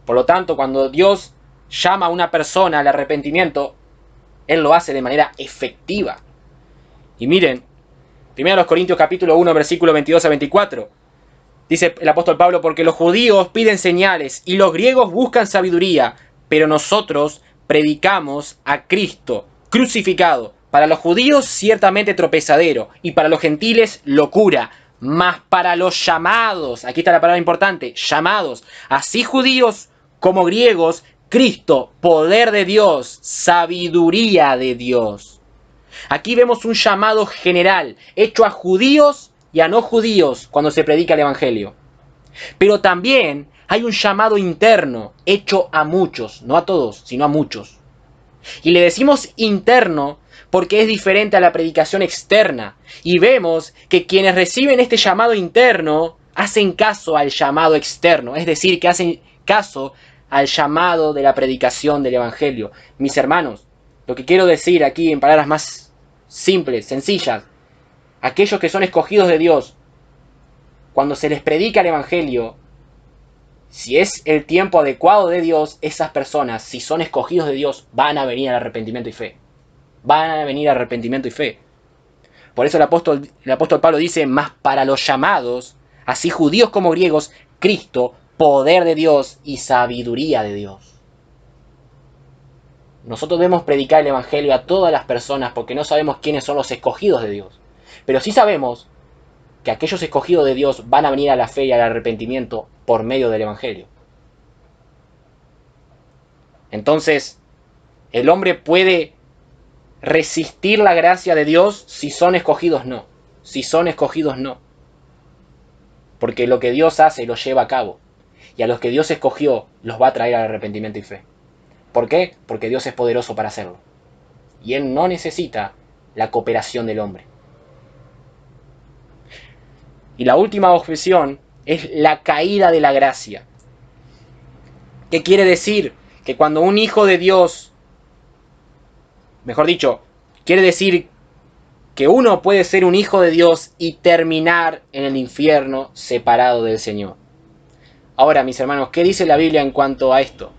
A: Por lo tanto, cuando Dios llama a una persona al arrepentimiento, Él lo hace de manera efectiva. Y miren, 1 Corintios capítulo 1, versículo 22 a 24. Dice el apóstol Pablo, porque los judíos piden señales y los griegos buscan sabiduría, pero nosotros predicamos a Cristo crucificado. Para los judíos ciertamente tropezadero y para los gentiles locura. Mas para los llamados, aquí está la palabra importante, llamados, así judíos como griegos, Cristo, poder de Dios, sabiduría de Dios. Aquí vemos un llamado general, hecho a judíos y a no judíos cuando se predica el evangelio. Pero también hay un llamado interno, hecho a muchos, no a todos, sino a muchos. Y le decimos interno porque es diferente a la predicación externa. Y vemos que quienes reciben este llamado interno hacen caso al llamado externo, es decir, que hacen caso al llamado de la predicación del evangelio. Mis hermanos, lo que quiero decir aquí en palabras más simples, sencillas, aquellos que son escogidos de Dios, cuando se les predica el evangelio, si es el tiempo adecuado de Dios, esas personas, si son escogidos de Dios, van a venir al arrepentimiento y fe. Van a venir al arrepentimiento y fe. Por eso el apóstol Pablo dice, mas para los llamados, así judíos como griegos, Cristo, poder de Dios y sabiduría de Dios. Nosotros debemos predicar el evangelio a todas las personas porque no sabemos quiénes son los escogidos de Dios. Pero sí sabemos que aquellos escogidos de Dios van a venir a la fe y al arrepentimiento por medio del Evangelio. Entonces, el hombre puede resistir la gracia de Dios si son escogidos, no. Si son escogidos, no. Porque lo que Dios hace lo lleva a cabo. Y a los que Dios escogió los va a traer al arrepentimiento y fe. ¿Por qué? Porque Dios es poderoso para hacerlo. Y Él no necesita la cooperación del hombre. Y la última objeción es la caída de la gracia. ¿Qué quiere decir? Que cuando un hijo de Dios, mejor dicho, quiere decir que uno puede ser un hijo de Dios y terminar en el infierno separado del Señor. Ahora, mis hermanos, ¿qué dice la Biblia en cuanto a esto?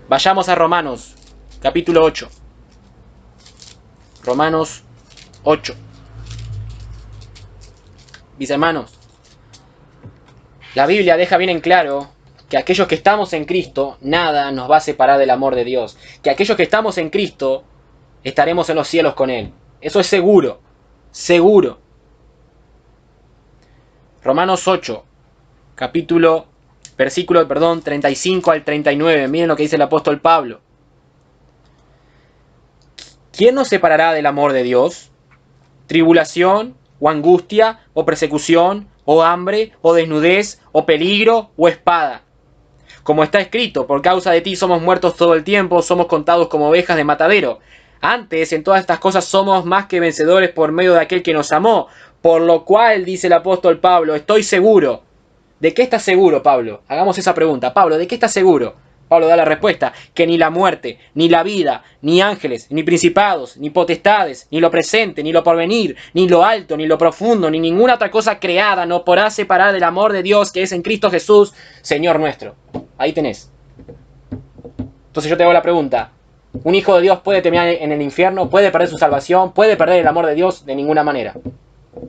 A: Vayamos a Romanos, capítulo 8. Romanos 8. Mis hermanos, la Biblia deja bien en claro que aquellos que estamos en Cristo, nada nos va a separar del amor de Dios. Que aquellos que estamos en Cristo, estaremos en los cielos con Él. Eso es seguro, seguro. Romanos 8, versículo 35 al 39. Miren lo que dice el apóstol Pablo. ¿Quién nos separará del amor de Dios? ¿Tribulación, o angustia, o persecución, o hambre, o desnudez, o peligro, o espada? Como está escrito, por causa de ti somos muertos todo el tiempo, somos contados como ovejas de matadero. Antes, en todas estas cosas somos más que vencedores por medio de aquel que nos amó. Por lo cual, dice el apóstol Pablo, estoy seguro. ¿De qué estás seguro, Pablo? Hagamos esa pregunta. Pablo, ¿de qué estás seguro? Pablo da la respuesta, que ni la muerte, ni la vida, ni ángeles, ni principados, ni potestades, ni lo presente, ni lo porvenir, ni lo alto, ni lo profundo, ni ninguna otra cosa creada nos podrá separar del amor de Dios que es en Cristo Jesús, Señor nuestro. Ahí tenés. Entonces yo te hago la pregunta, ¿un hijo de Dios puede terminar en el infierno? ¿Puede perder su salvación? ¿Puede perder el amor de Dios? De ninguna manera.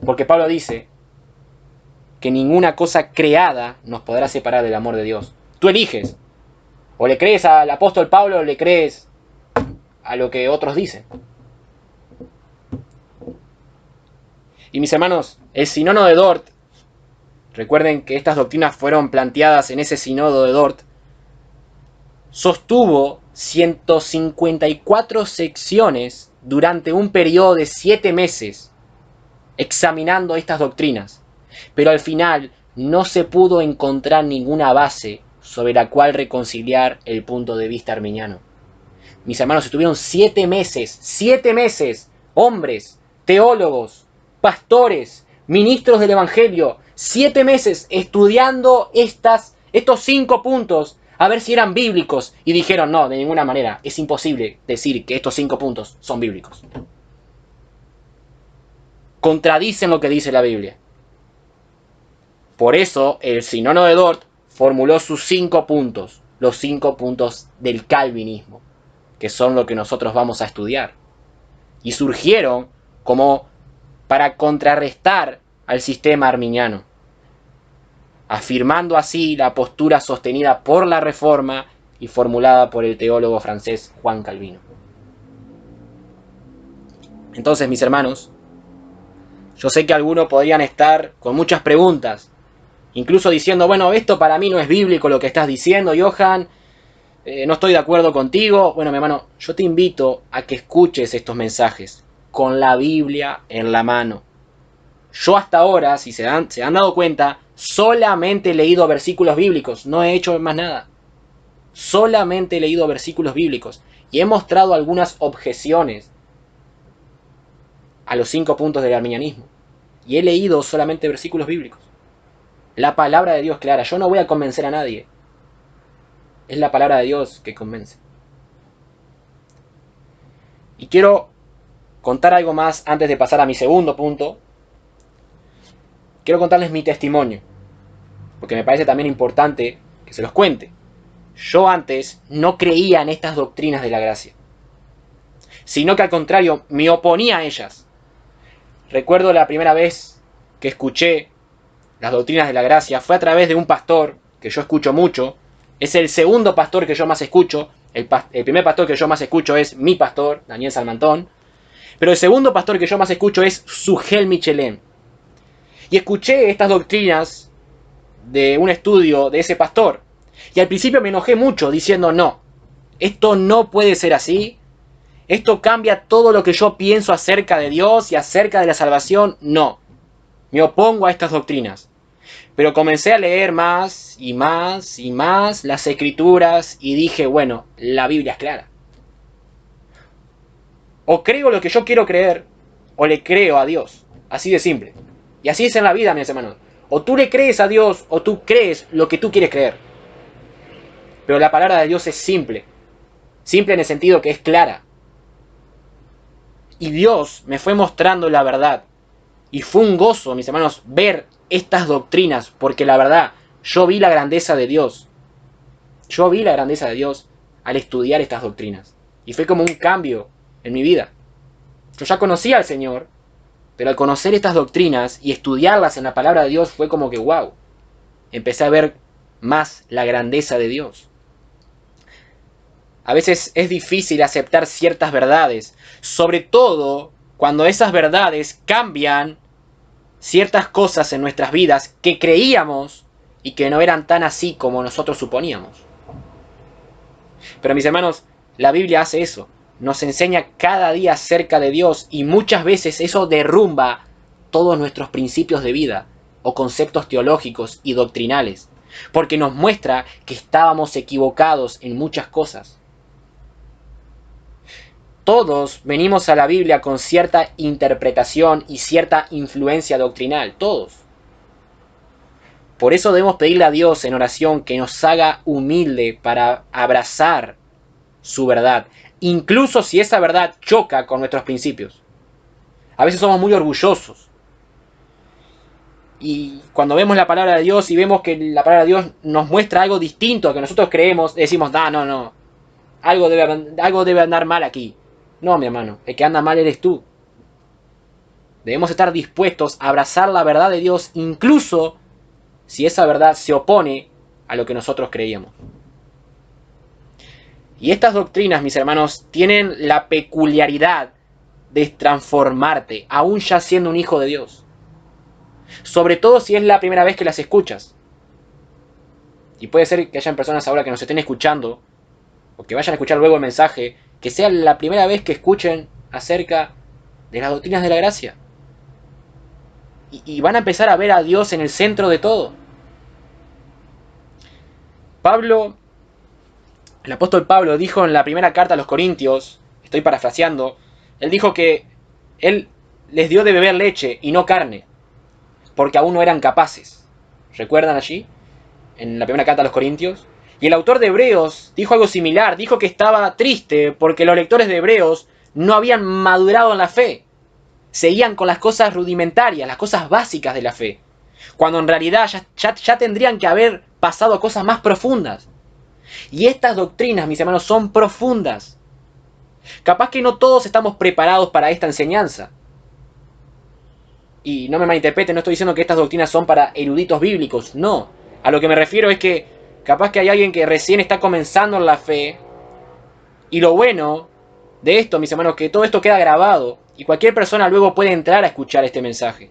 A: Porque Pablo dice que ninguna cosa creada nos podrá separar del amor de Dios. Tú eliges. O le crees al apóstol Pablo o le crees a lo que otros dicen. Y mis hermanos, el sínodo de Dort, recuerden que estas doctrinas fueron planteadas en ese sínodo de Dort, sostuvo 154 secciones durante un periodo de 7 meses examinando estas doctrinas. Pero al final no se pudo encontrar ninguna base sobre la cual reconciliar el punto de vista arminiano. Mis hermanos, estuvieron 7 meses, hombres, teólogos, pastores, ministros del Evangelio, 7 meses estudiando estos 5 puntos, a ver si eran bíblicos, y dijeron, no, de ninguna manera, es imposible decir que estos 5 puntos son bíblicos. Contradicen lo que dice la Biblia. Por eso, el sínodo de Dort formuló sus 5 puntos, los 5 puntos del calvinismo, que son lo que nosotros vamos a estudiar. Y surgieron como para contrarrestar al sistema arminiano, afirmando así la postura sostenida por la Reforma y formulada por el teólogo francés Juan Calvino. Entonces, mis hermanos, yo sé que algunos podrían estar con muchas preguntas, incluso diciendo, bueno, esto para mí no es bíblico lo que estás diciendo, Johan, no estoy de acuerdo contigo. Bueno, mi hermano, yo te invito a que escuches estos mensajes con la Biblia en la mano. Yo hasta ahora, si se han dado cuenta, solamente he leído versículos bíblicos, no he hecho más nada. Solamente he leído versículos bíblicos y he mostrado algunas objeciones a los 5 puntos del arminianismo. Y he leído solamente versículos bíblicos. La palabra de Dios clara. Yo no voy a convencer a nadie. Es la palabra de Dios que convence. Y quiero contar algo más antes de pasar a mi segundo punto. Quiero contarles mi testimonio, porque me parece también importante que se los cuente. Yo antes no creía en estas doctrinas de la gracia, sino que al contrario me oponía a ellas. Recuerdo la primera vez que escuché las doctrinas de la gracia fue a través de un pastor que yo escucho mucho. Es el segundo pastor que yo más escucho. El primer pastor que yo más escucho es mi pastor, Daniel Salmantón. Pero el segundo pastor que yo más escucho es Sugel Michelén. Y escuché estas doctrinas de un estudio de ese pastor. Y al principio me enojé mucho diciendo, no, esto no puede ser así. Esto cambia todo lo que yo pienso acerca de Dios y acerca de la salvación. No, me opongo a estas doctrinas. Pero comencé a leer más y más y más las escrituras y dije, bueno, la Biblia es clara. O creo lo que yo quiero creer, o le creo a Dios. Así de simple. Y así es en la vida, mis hermanos. O tú le crees a Dios, o tú crees lo que tú quieres creer. Pero la palabra de Dios es simple. Simple en el sentido que es clara. Y Dios me fue mostrando la verdad. Y fue un gozo, mis hermanos, ver estas doctrinas, porque la verdad, yo vi la grandeza de Dios. Yo vi la grandeza de Dios al estudiar estas doctrinas. Y fue como un cambio en mi vida. Yo ya conocía al Señor, pero al conocer estas doctrinas y estudiarlas en la palabra de Dios fue como que wow. Empecé a ver más la grandeza de Dios. A veces es difícil aceptar ciertas verdades, sobre todo cuando esas verdades cambian ciertas cosas en nuestras vidas que creíamos y que no eran tan así como nosotros suponíamos. Pero mis hermanos, la Biblia hace eso. Nos enseña cada día acerca de Dios y muchas veces eso derrumba todos nuestros principios de vida o conceptos teológicos y doctrinales, porque nos muestra que estábamos equivocados en muchas cosas. Todos venimos a la Biblia con cierta interpretación y cierta influencia doctrinal, todos. Por eso debemos pedirle a Dios en oración que nos haga humilde para abrazar su verdad, incluso si esa verdad choca con nuestros principios. A veces somos muy orgullosos. Y cuando vemos la palabra de Dios y vemos que la palabra de Dios nos muestra algo distinto a que nosotros creemos, decimos, no, algo debe andar mal aquí. No, mi hermano, el que anda mal eres tú. Debemos estar dispuestos a abrazar la verdad de Dios, incluso si esa verdad se opone a lo que nosotros creíamos. Y estas doctrinas, mis hermanos, tienen la peculiaridad de transformarte, aún ya siendo un hijo de Dios. Sobre todo si es la primera vez que las escuchas. Y puede ser que hayan personas ahora que nos estén escuchando, o que vayan a escuchar luego el mensaje, que sea la primera vez que escuchen acerca de las doctrinas de la gracia. Y van a empezar a ver a Dios en el centro de todo. El apóstol Pablo dijo en la primera carta a los Corintios, estoy parafraseando, él dijo que él les dio de beber leche y no carne, porque aún no eran capaces. ¿Recuerdan allí? En la primera carta a los Corintios. Y el autor de Hebreos dijo algo similar, dijo que estaba triste porque los lectores de Hebreos no habían madurado en la fe. Seguían con las cosas rudimentarias, las cosas básicas de la fe, cuando en realidad ya tendrían que haber pasado a cosas más profundas. Y estas doctrinas, mis hermanos, son profundas. Capaz que no todos estamos preparados para esta enseñanza. Y no me malinterpreten, no estoy diciendo que estas doctrinas son para eruditos bíblicos, no. A lo que me refiero es que capaz que hay alguien que recién está comenzando en la fe. Y lo bueno de esto, mis hermanos, que todo esto queda grabado. Y cualquier persona luego puede entrar a escuchar este mensaje.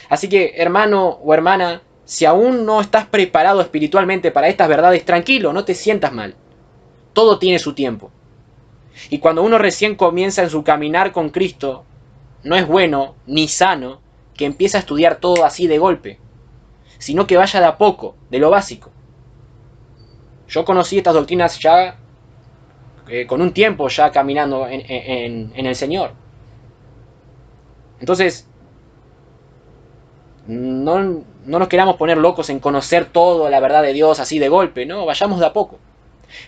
A: Así que, hermano o hermana, si aún no estás preparado espiritualmente para estas verdades, tranquilo, no te sientas mal. Todo tiene su tiempo. Y cuando uno recién comienza en su caminar con Cristo, no es bueno ni sano que empiece a estudiar todo así de golpe, sino que vaya de a poco, de lo básico. Yo conocí estas doctrinas ya con un tiempo ya caminando en el Señor. Entonces, no nos queramos poner locos en conocer toda la verdad de Dios así de golpe, no, vayamos de a poco.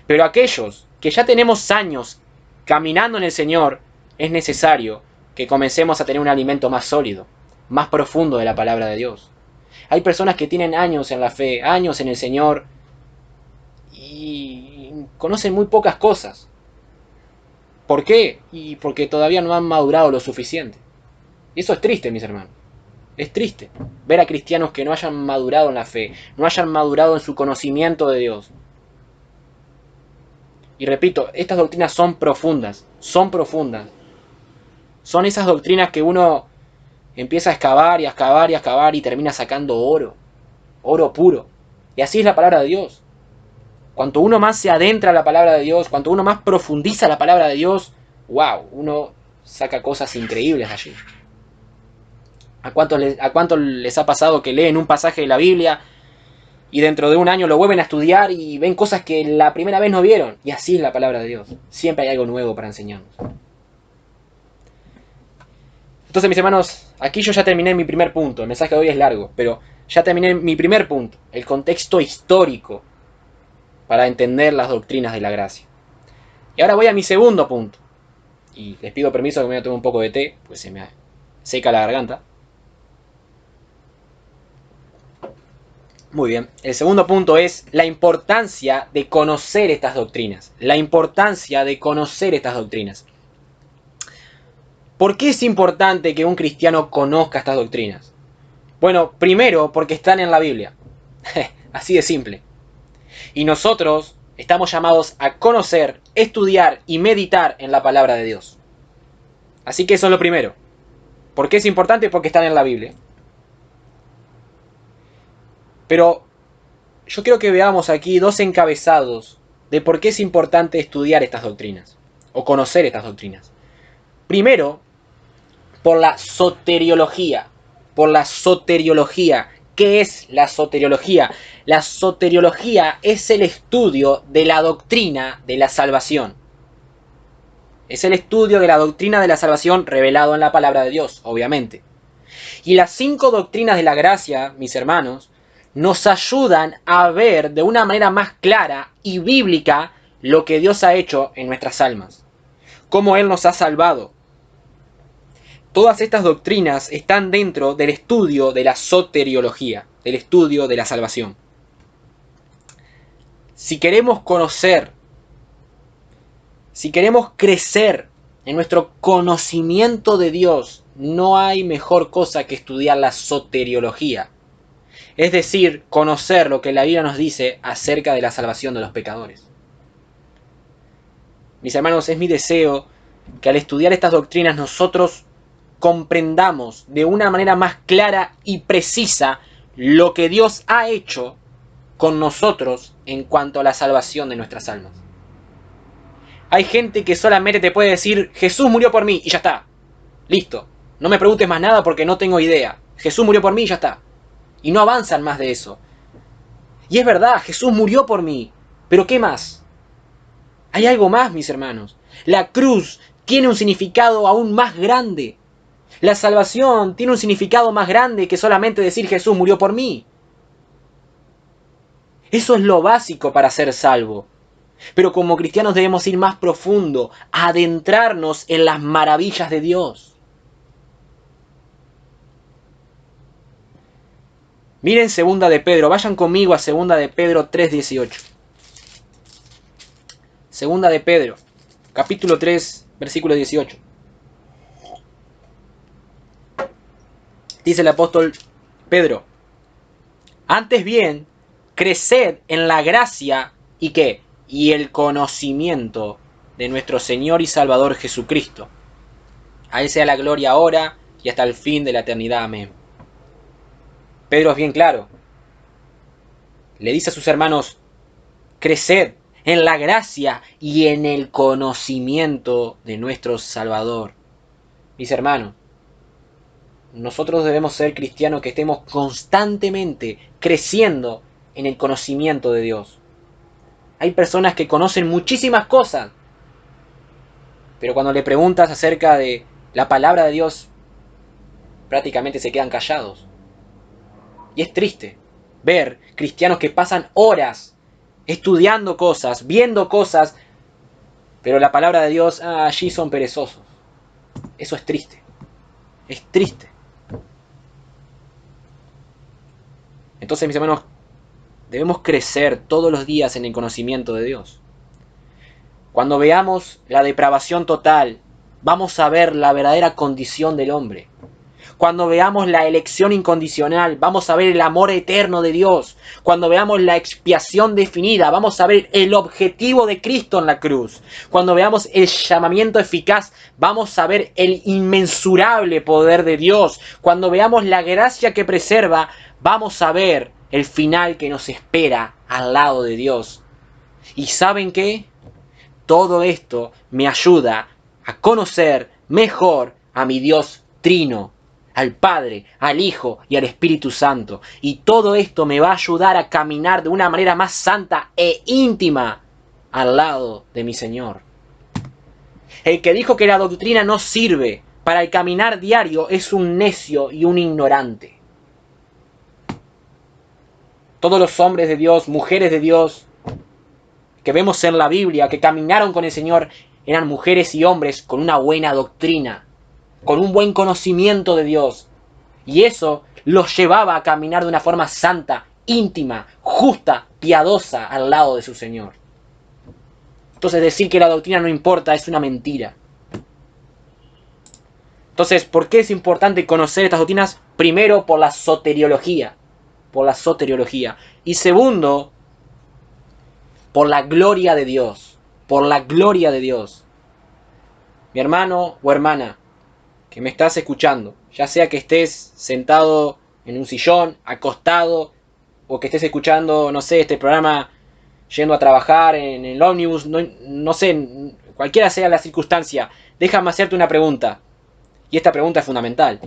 A: Pero aquellos que ya tenemos años caminando en el Señor, es necesario que comencemos a tener un alimento más sólido, más profundo de la palabra de Dios. Hay personas que tienen años en la fe, años en el Señor, y conocen muy pocas cosas. ¿Por qué? Y porque todavía no han madurado lo suficiente. Y eso es triste, mis hermanos. Es triste ver a cristianos que no hayan madurado en la fe, no hayan madurado en su conocimiento de Dios. Y repito, estas doctrinas son profundas, son profundas. Son esas doctrinas que uno empieza a excavar y a excavar y a excavar y termina sacando oro, oro puro. Y así es la palabra de Dios. Cuanto uno más se adentra a la palabra de Dios, cuanto uno más profundiza la palabra de Dios, wow, uno saca cosas increíbles allí. ¿A cuántos les ha pasado que leen un pasaje de la Biblia y dentro de un año lo vuelven a estudiar y ven cosas que la primera vez no vieron? Y así es la palabra de Dios. Siempre hay algo nuevo para enseñarnos. Entonces, mis hermanos, aquí yo ya terminé mi primer punto. El mensaje de hoy es largo, pero ya terminé mi primer punto, el contexto histórico para entender las doctrinas de la gracia. Y ahora voy a mi segundo punto. Y les pido permiso que me voy a tomar un poco de té, pues se me seca la garganta. Muy bien. El segundo punto es la importancia de conocer estas doctrinas. La importancia de conocer estas doctrinas. ¿Por qué es importante que un cristiano conozca estas doctrinas? Bueno, primero porque están en la Biblia. Así de simple. Y nosotros estamos llamados a conocer, estudiar y meditar en la palabra de Dios. Así que eso es lo primero. ¿Por qué es importante? Porque están en la Biblia. Pero yo quiero que veamos aquí dos encabezados de por qué es importante estudiar estas doctrinas o conocer estas doctrinas. Primero, por la soteriología. Por la soteriología. ¿Qué es la soteriología? La soteriología es el estudio de la doctrina de la salvación. Es el estudio de la doctrina de la salvación revelado en la palabra de Dios, obviamente. Y las 5 doctrinas de la gracia, mis hermanos, nos ayudan a ver de una manera más clara y bíblica lo que Dios ha hecho en nuestras almas. Cómo Él nos ha salvado. Todas estas doctrinas están dentro del estudio de la soteriología, del estudio de la salvación. Si queremos conocer, si queremos crecer en nuestro conocimiento de Dios, no hay mejor cosa que estudiar la soteriología. Es decir, conocer lo que la Biblia nos dice acerca de la salvación de los pecadores. Mis hermanos, es mi deseo que al estudiar estas doctrinas nosotros comprendamos de una manera más clara y precisa lo que Dios ha hecho con nosotros en cuanto a la salvación de nuestras almas. Hay gente que solamente te puede decir, Jesús murió por mí y ya está. Listo. No me preguntes más nada porque no tengo idea. Jesús murió por mí y ya está. Y no avanzan más de eso. Y es verdad, Jesús murió por mí. Pero ¿qué más? Hay algo más, mis hermanos. La cruz tiene un significado aún más grande. La salvación tiene un significado más grande que solamente decir Jesús murió por mí. Eso es lo básico para ser salvo. Pero como cristianos debemos ir más profundo, adentrarnos en las maravillas de Dios. Miren 2 de Pedro, vayan conmigo a 2 de Pedro 3:18. 2 de Pedro, capítulo 3, versículo 18. Dice el apóstol Pedro, antes bien, creced en la gracia y ¿qué? Y el conocimiento de nuestro Señor y Salvador Jesucristo. A Él sea la gloria ahora y hasta el fin de la eternidad. Amén. Pedro es bien claro. Le dice a sus hermanos, creced en la gracia y en el conocimiento de nuestro Salvador. Mis hermanos, nosotros debemos ser cristianos que estemos constantemente creciendo en el conocimiento de Dios. Hay personas que conocen muchísimas cosas, pero cuando le preguntas acerca de la palabra de Dios, prácticamente se quedan callados. Y es triste ver cristianos que pasan horas estudiando cosas, viendo cosas, pero la palabra de Dios, allí son perezosos. Eso es triste. Es triste. Entonces, mis hermanos, debemos crecer todos los días en el conocimiento de Dios. Cuando veamos la depravación total, vamos a ver la verdadera condición del hombre. Cuando veamos la elección incondicional, vamos a ver el amor eterno de Dios. Cuando veamos la expiación definida, vamos a ver el objetivo de Cristo en la cruz. Cuando veamos el llamamiento eficaz, vamos a ver el inmensurable poder de Dios. Cuando veamos la gracia que preserva, vamos a ver el final que nos espera al lado de Dios. ¿Y saben qué? Todo esto me ayuda a conocer mejor a mi Dios Trino, al Padre, al Hijo y al Espíritu Santo. Y todo esto me va a ayudar a caminar de una manera más santa e íntima al lado de mi Señor. El que dijo que la doctrina no sirve para el caminar diario es un necio y un ignorante. Todos los hombres de Dios, mujeres de Dios, que vemos en la Biblia, que caminaron con el Señor, eran mujeres y hombres con una buena doctrina, con un buen conocimiento de Dios. Y eso los llevaba a caminar de una forma santa, íntima, justa, piadosa al lado de su Señor. Entonces decir que la doctrina no importa es una mentira. Entonces, ¿por qué es importante conocer estas doctrinas? Primero, por la soteriología. Por la soteriología. Y segundo, por la gloria de Dios. Por la gloria de Dios. Mi hermano o hermana, que me estás escuchando, ya sea que estés sentado en un sillón, acostado, o que estés escuchando, no sé, este programa yendo a trabajar en el ómnibus, no sé, cualquiera sea la circunstancia, déjame hacerte una pregunta. Y esta pregunta es fundamental.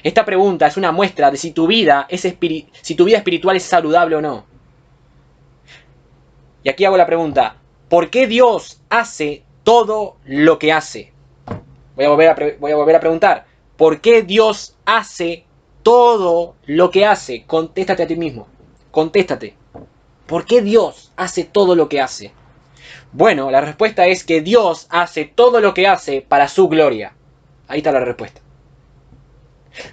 A: Esta pregunta es una muestra de si tu vida espiritual es saludable o no. Y aquí hago la pregunta: ¿por qué Dios hace todo lo que hace? Voy a volver a preguntar: ¿por qué Dios hace todo lo que hace? Contéstate a ti mismo. Contéstate. ¿Por qué Dios hace todo lo que hace? Bueno, la respuesta es que Dios hace todo lo que hace para su gloria. Ahí está la respuesta.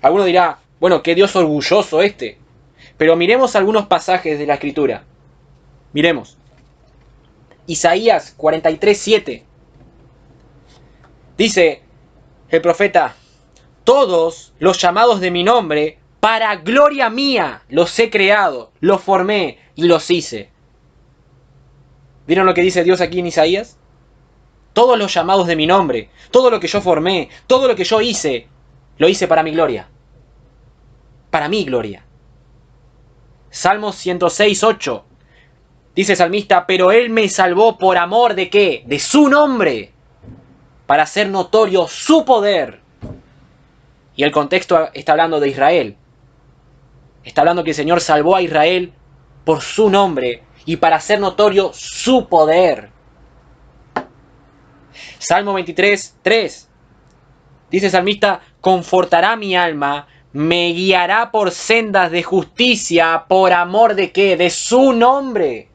A: Alguno dirá: bueno, qué Dios orgulloso este. Pero miremos algunos pasajes de la Escritura. Miremos. Isaías 43:7. Dice el profeta: todos los llamados de mi nombre, para gloria mía, los he creado, los formé y los hice. ¿Vieron lo que dice Dios aquí en Isaías? Todos los llamados de mi nombre, todo lo que yo formé, todo lo que yo hice, lo hice para mi gloria. Para mi gloria. Salmos 106:8. Dice el salmista: pero Él me salvó por amor de ¿qué? De su nombre, para hacer notorio su poder. Y el contexto está hablando de Israel. Está hablando que el Señor salvó a Israel por su nombre y para hacer notorio su poder. Salmo 23:3. Dice el salmista: confortará mi alma, me guiará por sendas de justicia, por amor de ¿qué? De su nombre.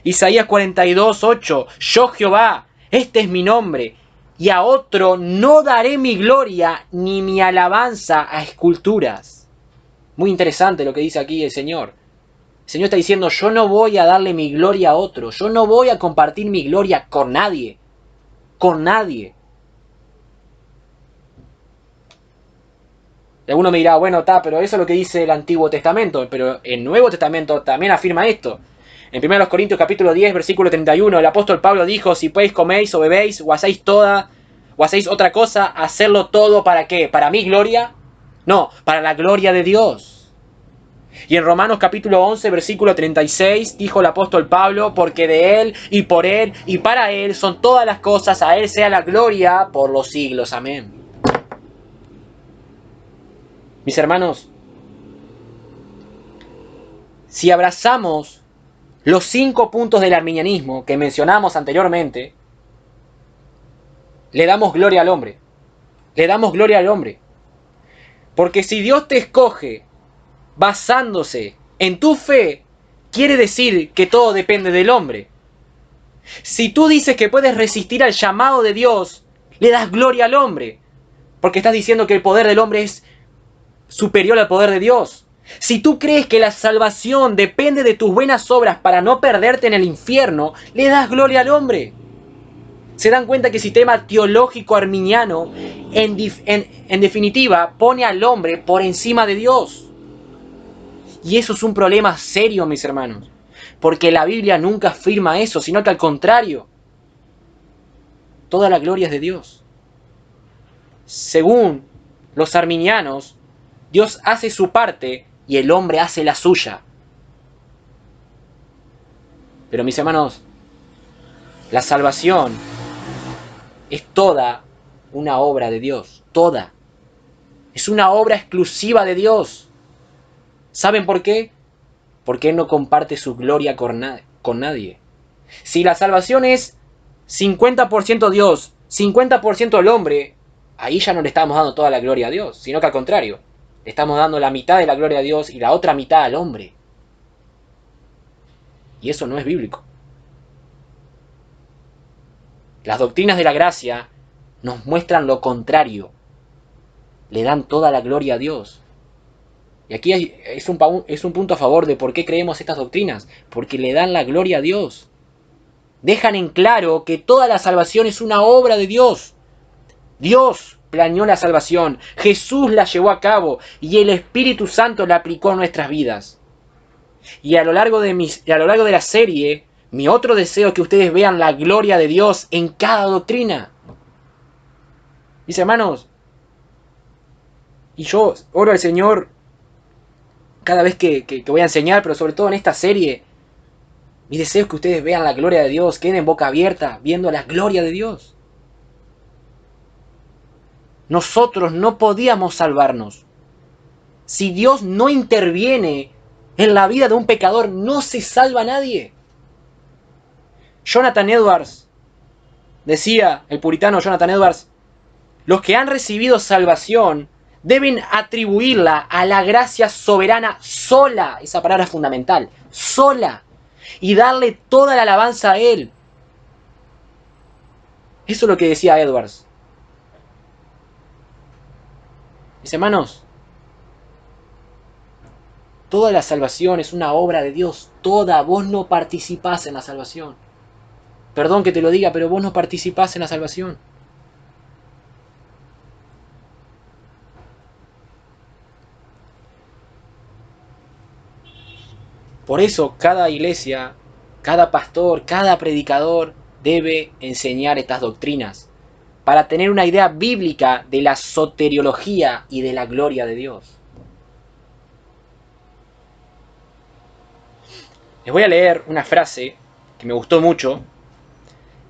A: Isaías 42:8. Yo Jehová, este es mi nombre, y a otro no daré mi gloria ni mi alabanza a esculturas. Muy interesante lo que dice aquí el Señor. El Señor está diciendo: yo no voy a darle mi gloria a otro, yo no voy a compartir mi gloria con nadie. Con nadie. Y alguno me dirá: bueno, pero eso es lo que dice el Antiguo Testamento. Pero el Nuevo Testamento también afirma esto. En 1 Corintios capítulo 10, versículo 31, el apóstol Pablo dijo: si pues coméis o bebéis o hacéis otra cosa, hacerlo todo ¿para qué? ¿Para mi gloria? No, para la gloria de Dios. Y en Romanos capítulo 11, versículo 36, dijo el apóstol Pablo: porque de Él y por Él y para Él son todas las cosas, a Él sea la gloria por los siglos. Amén. Mis hermanos, si abrazamos los 5 puntos del arminianismo que mencionamos anteriormente, le damos gloria al hombre. Le damos gloria al hombre. Porque si Dios te escoge basándose en tu fe, quiere decir que todo depende del hombre. Si tú dices que puedes resistir al llamado de Dios, le das gloria al hombre. Porque estás diciendo que el poder del hombre es superior al poder de Dios. Si tú crees que la salvación depende de tus buenas obras para no perderte en el infierno, le das gloria al hombre. Se dan cuenta que el sistema teológico arminiano, en definitiva, pone al hombre por encima de Dios. Y eso es un problema serio, mis hermanos. Porque la Biblia nunca afirma eso, sino que al contrario. Toda la gloria es de Dios. Según los arminianos, Dios hace su parte y el hombre hace la suya. Pero mis hermanos, la salvación es toda una obra de Dios, toda. Es una obra exclusiva de Dios. ¿Saben por qué? Porque Él no comparte su gloria con nadie. Si la salvación es 50% Dios, 50% el hombre, ahí ya no le estamos dando toda la gloria a Dios, sino que al contrario, le estamos dando la mitad de la gloria a Dios y la otra mitad al hombre. Y eso no es bíblico. Las doctrinas de la gracia nos muestran lo contrario. Le dan toda la gloria a Dios. Y aquí es un punto a favor de por qué creemos estas doctrinas. Porque le dan la gloria a Dios. Dejan en claro que toda la salvación es una obra de Dios. Dios planeó la salvación. Jesús la llevó a cabo. Y el Espíritu Santo la aplicó a nuestras vidas. Y a lo largo de la serie, mi otro deseo es que ustedes vean la gloria de Dios en cada doctrina. Mis hermanos, y yo oro al Señor cada vez que voy a enseñar, pero sobre todo en esta serie, mi deseo es que ustedes vean la gloria de Dios, queden en boca abierta viendo la gloria de Dios. Nosotros no podíamos salvarnos. Si Dios no interviene en la vida de un pecador, no se salva nadie. Jonathan Edwards decía, el puritano Jonathan Edwards, los que han recibido salvación deben atribuirla a la gracia soberana sola, esa palabra es fundamental, sola, y darle toda la alabanza a Él. Eso es lo que decía Edwards. Mis hermanos, toda la salvación es una obra de Dios, toda. Vos no participás en la salvación. Perdón que te lo diga, pero vos no participás en la salvación. Por eso cada iglesia, cada pastor, cada predicador debe enseñar estas doctrinas para tener una idea bíblica de la soteriología y de la gloria de Dios. Les voy a leer una frase que me gustó mucho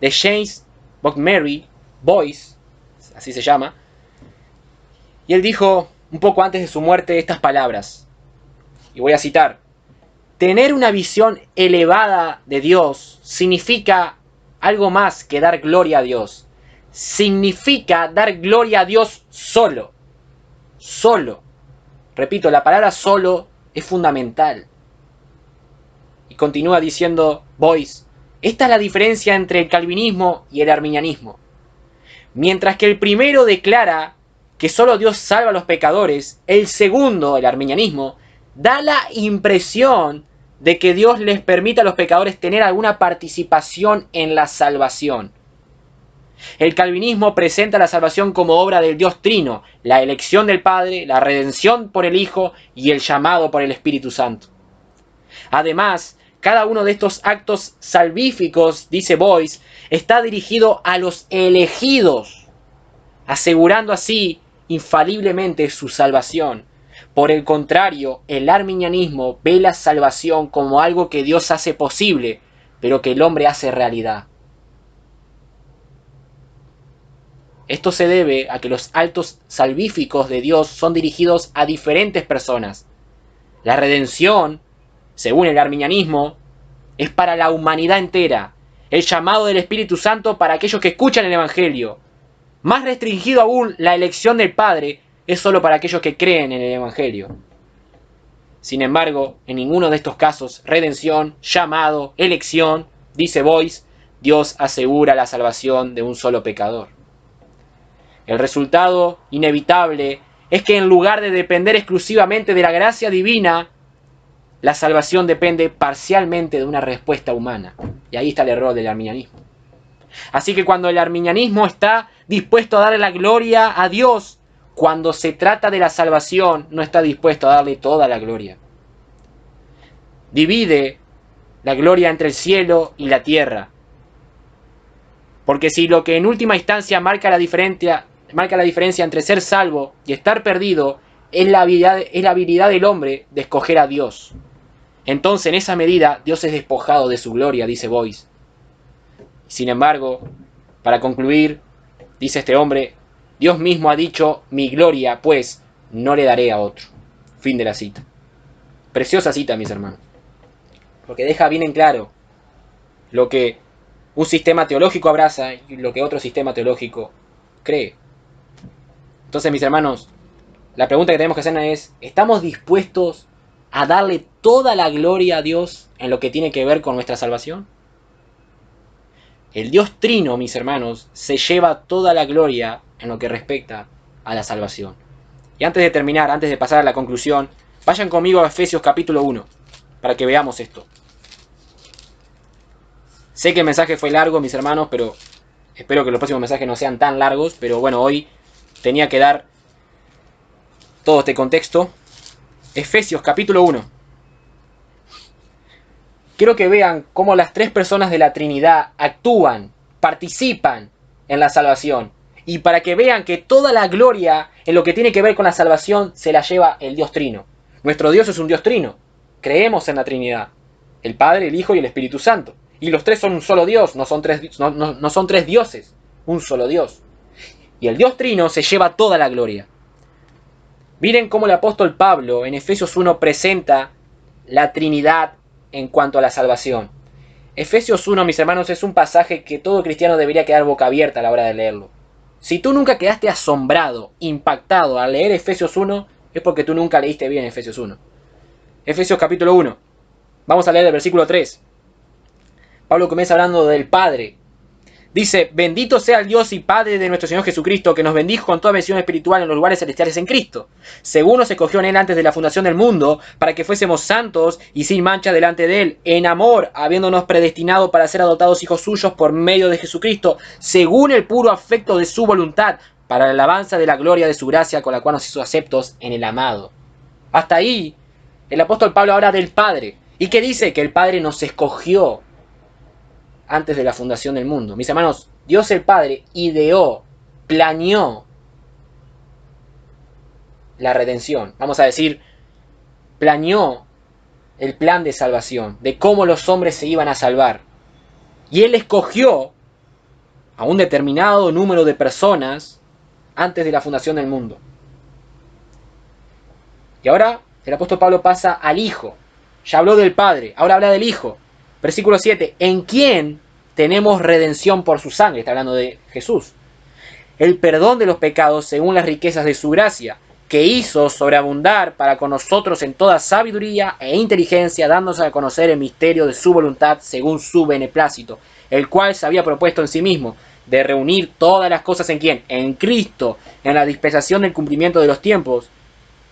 A: de James Montgomery Boyce, así se llama, y él dijo un poco antes de su muerte estas palabras, y voy a citar: tener una visión elevada de Dios significa algo más que dar gloria a Dios. Significa dar gloria a Dios solo. Solo. Repito, la palabra solo es fundamental. Y continúa diciendo Boyce, esta es la diferencia entre el calvinismo y el arminianismo. Mientras que el primero declara que solo Dios salva a los pecadores, el segundo, el arminianismo, da la impresión de que Dios les permite a los pecadores tener alguna participación en la salvación. El calvinismo presenta la salvación como obra del Dios Trino, la elección del Padre, la redención por el Hijo y el llamado por el Espíritu Santo. Además, cada uno de estos actos salvíficos, dice Boyce, está dirigido a los elegidos, asegurando así infaliblemente su salvación. Por el contrario, el arminianismo ve la salvación como algo que Dios hace posible, pero que el hombre hace realidad. Esto se debe a que los actos salvíficos de Dios son dirigidos a diferentes personas. La redención, según el arminianismo, es para la humanidad entera. El llamado del Espíritu Santo para aquellos que escuchan el Evangelio. Más restringido aún, la elección del Padre es solo para aquellos que creen en el Evangelio. Sin embargo, en ninguno de estos casos, redención, llamado, elección, dice Boyce, Dios asegura la salvación de un solo pecador. El resultado inevitable es que en lugar de depender exclusivamente de la gracia divina, la salvación depende parcialmente de una respuesta humana. Y ahí está el error del arminianismo. Así que cuando el arminianismo está dispuesto a darle la gloria a Dios, cuando se trata de la salvación, no está dispuesto a darle toda la gloria. Divide la gloria entre el cielo y la tierra. Porque si lo que en última instancia marca la diferencia entre ser salvo y estar perdido es la habilidad del hombre de escoger a Dios. Entonces, en esa medida, Dios es despojado de su gloria, dice Boyce. Sin embargo, para concluir, dice este hombre, Dios mismo ha dicho, mi gloria, pues, no le daré a otro. Fin de la cita. Preciosa cita, mis hermanos. Porque deja bien en claro lo que un sistema teológico abraza y lo que otro sistema teológico cree. Entonces, mis hermanos, la pregunta que tenemos que hacernos es, ¿estamos dispuestos a darle toda la gloria a Dios en lo que tiene que ver con nuestra salvación? El Dios Trino, mis hermanos, se lleva toda la gloria en lo que respecta a la salvación. Y antes de terminar, antes de pasar a la conclusión, vayan conmigo a Efesios capítulo 1, para que veamos esto. Sé que el mensaje fue largo, mis hermanos, pero espero que los próximos mensajes no sean tan largos, pero bueno, hoy tenía que dar todo este contexto. Efesios capítulo 1. Quiero que vean cómo las tres personas de la Trinidad actúan, participan en la salvación. Y para que vean que toda la gloria en lo que tiene que ver con la salvación se la lleva el Dios Trino. Nuestro Dios es un Dios Trino. Creemos en la Trinidad. El Padre, el Hijo y el Espíritu Santo. Y los tres son un solo Dios, no son tres dioses, un solo Dios. Y el Dios Trino se lleva toda la gloria. Miren cómo el apóstol Pablo en Efesios 1 presenta la Trinidad en cuanto a la salvación. Efesios 1, mis hermanos, es un pasaje que todo cristiano debería quedar boca abierta a la hora de leerlo. Si tú nunca quedaste asombrado, impactado al leer Efesios 1, es porque tú nunca leíste bien Efesios 1. Efesios capítulo 1. Vamos a leer el versículo 3. Pablo comienza hablando del Padre. Dice, bendito sea el Dios y Padre de nuestro Señor Jesucristo, que nos bendijo con toda bendición espiritual en los lugares celestiales en Cristo, según nos escogió en Él antes de la fundación del mundo, para que fuésemos santos y sin mancha delante de Él, en amor, habiéndonos predestinado para ser adoptados hijos suyos por medio de Jesucristo, según el puro afecto de su voluntad, para la alabanza de la gloria de su gracia, con la cual nos hizo aceptos en el amado. Hasta ahí, el apóstol Pablo habla del Padre. ¿Y qué dice? Que el Padre nos escogió antes de la fundación del mundo. Mis hermanos, Dios el Padre ideó, planeó la redención. Vamos a decir, planeó el plan de salvación, de cómo los hombres se iban a salvar. Y Él escogió a un determinado número de personas antes de la fundación del mundo. Y ahora el apóstol Pablo pasa al Hijo. Ya habló del Padre, ahora habla del Hijo. Versículo 7. En quien tenemos redención por su sangre. Está hablando de Jesús. El perdón de los pecados según las riquezas de su gracia, que hizo sobreabundar para con nosotros en toda sabiduría e inteligencia, dándonos a conocer el misterio de su voluntad según su beneplácito, el cual se había propuesto en sí mismo, de reunir todas las cosas en quien, en Cristo, en la dispensación del cumplimiento de los tiempos,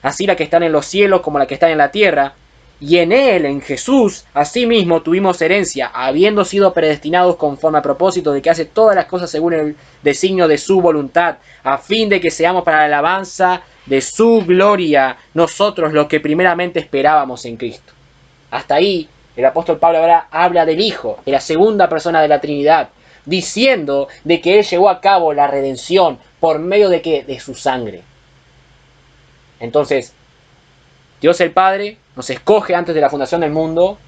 A: así la que están en los cielos como la que están en la tierra, y en Él, en Jesús, asimismo tuvimos herencia, habiendo sido predestinados conforme a propósito de que hace todas las cosas según el designio de su voluntad, a fin de que seamos para la alabanza de su gloria, nosotros los que primeramente esperábamos en Cristo. Hasta ahí, el apóstol Pablo ahora habla del Hijo, de la segunda persona de la Trinidad, diciendo de que Él llevó a cabo la redención por medio de ¿qué? De su sangre. Entonces, Dios el Padre nos escoge antes de la fundación del mundo,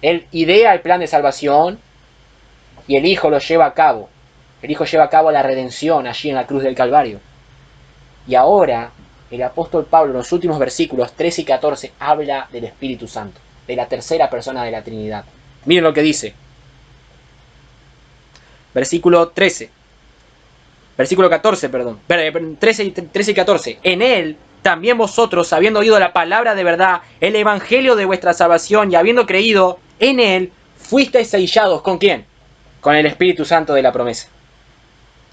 A: Él idea el plan de salvación y el Hijo lo lleva a cabo. El Hijo lleva a cabo la redención allí en la cruz del Calvario. Y ahora el apóstol Pablo en los últimos versículos 13 y 14 habla del Espíritu Santo, de la tercera persona de la Trinidad. Miren lo que dice. Versículo 13. Versículo 14, perdón. 13 y 14. En Él también vosotros, habiendo oído la palabra de verdad, el evangelio de vuestra salvación, y habiendo creído en Él, fuisteis sellados. ¿Con quién? Con el Espíritu Santo de la promesa,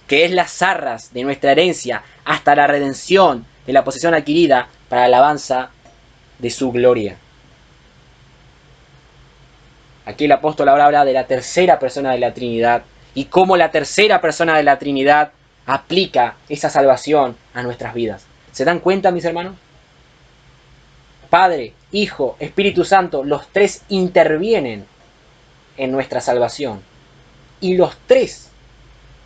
A: que es las arras de nuestra herencia hasta la redención de la posesión adquirida para la alabanza de su gloria. Aquí el apóstol ahora habla de la tercera persona de la Trinidad y cómo la tercera persona de la Trinidad aplica esa salvación a nuestras vidas. ¿Se dan cuenta, mis hermanos? Padre, Hijo, Espíritu Santo, los tres intervienen en nuestra salvación. Y los tres,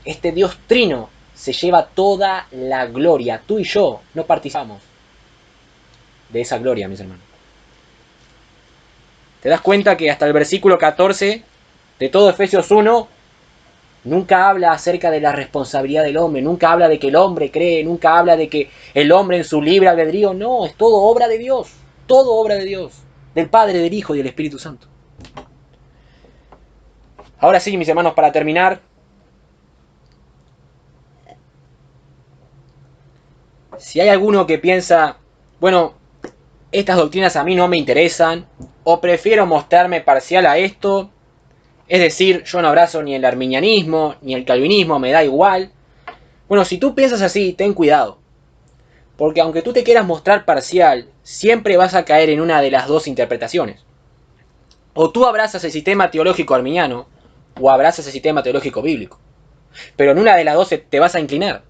A: este Dios Trino, se lleva toda la gloria. Tú y yo no participamos. de esa gloria, mis hermanos. ¿Te das cuenta que hasta el versículo 14 de todo Efesios 1 nunca habla acerca de la responsabilidad del hombre, nunca habla de que el hombre cree, nunca habla de que el hombre en su libre albedrío? No, es todo obra de Dios, todo obra de Dios, del Padre, del Hijo y del Espíritu Santo. Ahora sí, mis hermanos, para terminar, si hay alguno que piensa, bueno, estas doctrinas a mí no me interesan, o prefiero mostrarme parcial a esto, es decir, yo no abrazo ni el arminianismo, ni el calvinismo, me da igual. Bueno, si tú piensas así, ten cuidado. Porque aunque tú te quieras mostrar parcial, siempre vas a caer en una de las dos interpretaciones. O tú abrazas el sistema teológico arminiano, o abrazas el sistema teológico bíblico. Pero en una de las dos te vas a inclinar.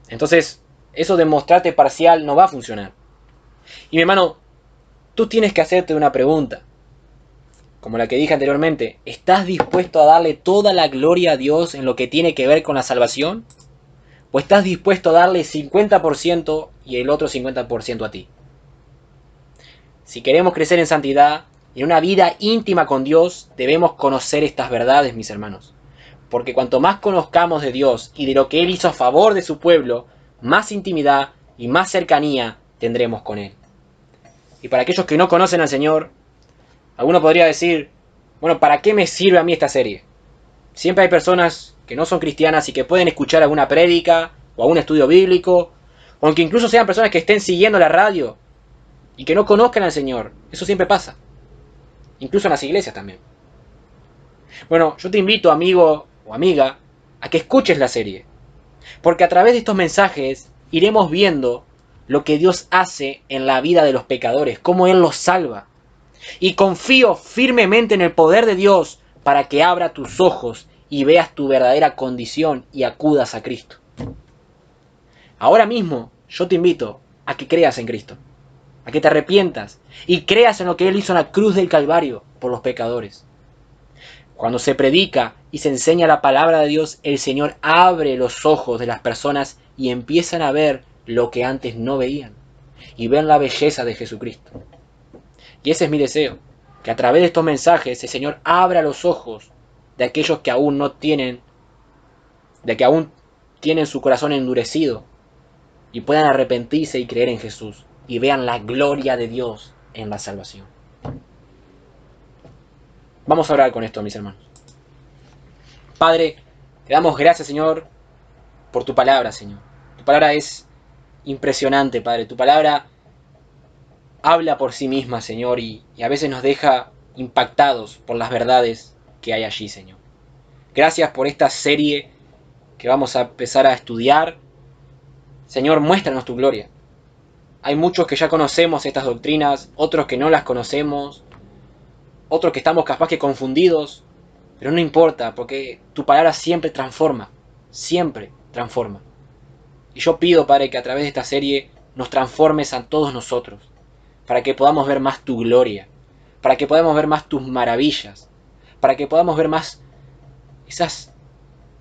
A: Entonces, eso de mostrarte parcial no va a funcionar. Y mi hermano, tú tienes que hacerte una pregunta. Como la que dije anteriormente, ¿estás dispuesto a darle toda la gloria a Dios en lo que tiene que ver con la salvación? ¿O estás dispuesto a darle 50% y el otro 50% a ti? Si queremos crecer en santidad y en una vida íntima con Dios, debemos conocer estas verdades, mis hermanos. Porque cuanto más conozcamos de Dios y de lo que Él hizo a favor de su pueblo, más intimidad y más cercanía tendremos con Él. Y para aquellos que no conocen al Señor, alguno podría decir, bueno, ¿para qué me sirve a mí esta serie? Siempre hay personas que no son cristianas y que pueden escuchar alguna prédica o algún estudio bíblico, o aunque incluso sean personas que estén siguiendo la radio y que no conozcan al Señor. Eso siempre pasa. Incluso en las iglesias también. Bueno, yo te invito, amigo o amiga, a que escuches la serie. Porque a través de estos mensajes iremos viendo lo que Dios hace en la vida de los pecadores, cómo Él los salva. Y confío firmemente en el poder de Dios para que abra tus ojos y veas tu verdadera condición y acudas a Cristo. Ahora mismo yo te invito a que creas en Cristo, a que te arrepientas y creas en lo que Él hizo en la cruz del Calvario por los pecadores. Cuando se predica y se enseña la palabra de Dios, el Señor abre los ojos de las personas y empiezan a ver lo que antes no veían y ven la belleza de Jesucristo. Y ese es mi deseo, que a través de estos mensajes el Señor abra los ojos de aquellos que aún no tienen, de que aún tienen su corazón endurecido y puedan arrepentirse y creer en Jesús y vean la gloria de Dios en la salvación. Vamos a orar con esto, mis hermanos. Padre, te damos gracias, Señor, por tu palabra, Señor. Tu palabra es impresionante, Padre. Tu palabra habla por sí misma, Señor, y a veces nos deja impactados por las verdades que hay allí, Señor. Gracias por esta serie que vamos a empezar a estudiar. Señor, muéstranos tu gloria. Hay muchos que ya conocemos estas doctrinas, otros que no las conocemos, otros que estamos capaz que confundidos, pero no importa, porque tu palabra siempre transforma, siempre transforma. Y yo pido, Padre, que a través de esta serie nos transformes a todos nosotros, para que podamos ver más tu gloria, para que podamos ver más tus maravillas, para que podamos ver más esas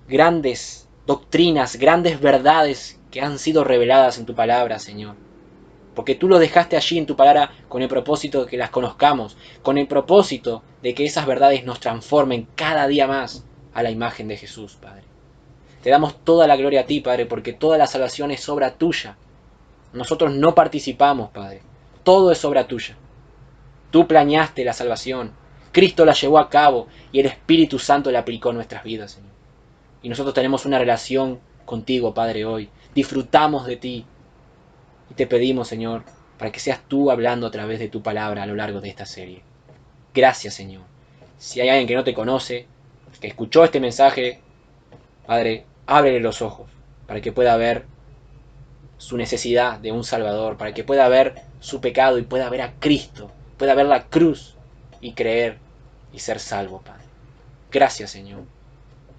A: grandes doctrinas, grandes verdades que han sido reveladas en tu palabra, Señor. Porque tú lo dejaste allí en tu palabra con el propósito de que las conozcamos, con el propósito de que esas verdades nos transformen cada día más a la imagen de Jesús, Padre. Te damos toda la gloria a ti, Padre, porque toda la salvación es obra tuya. Nosotros no participamos, Padre. Todo es obra tuya. Tú planeaste la salvación. Cristo la llevó a cabo y el Espíritu Santo la aplicó en nuestras vidas, Señor. Y nosotros tenemos una relación contigo, Padre, hoy. Disfrutamos de ti. Y te pedimos, Señor, para que seas tú hablando a través de tu palabra a lo largo de esta serie. Gracias, Señor. Si hay alguien que no te conoce, que escuchó este mensaje, Padre, ábrele los ojos para que pueda ver su necesidad de un Salvador, para que pueda ver su pecado y pueda ver a Cristo, pueda ver la cruz y creer y ser salvo, Padre. Gracias, Señor.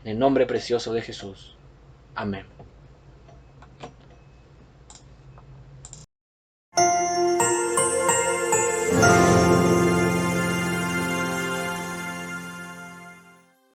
A: En el nombre precioso de Jesús. Amén.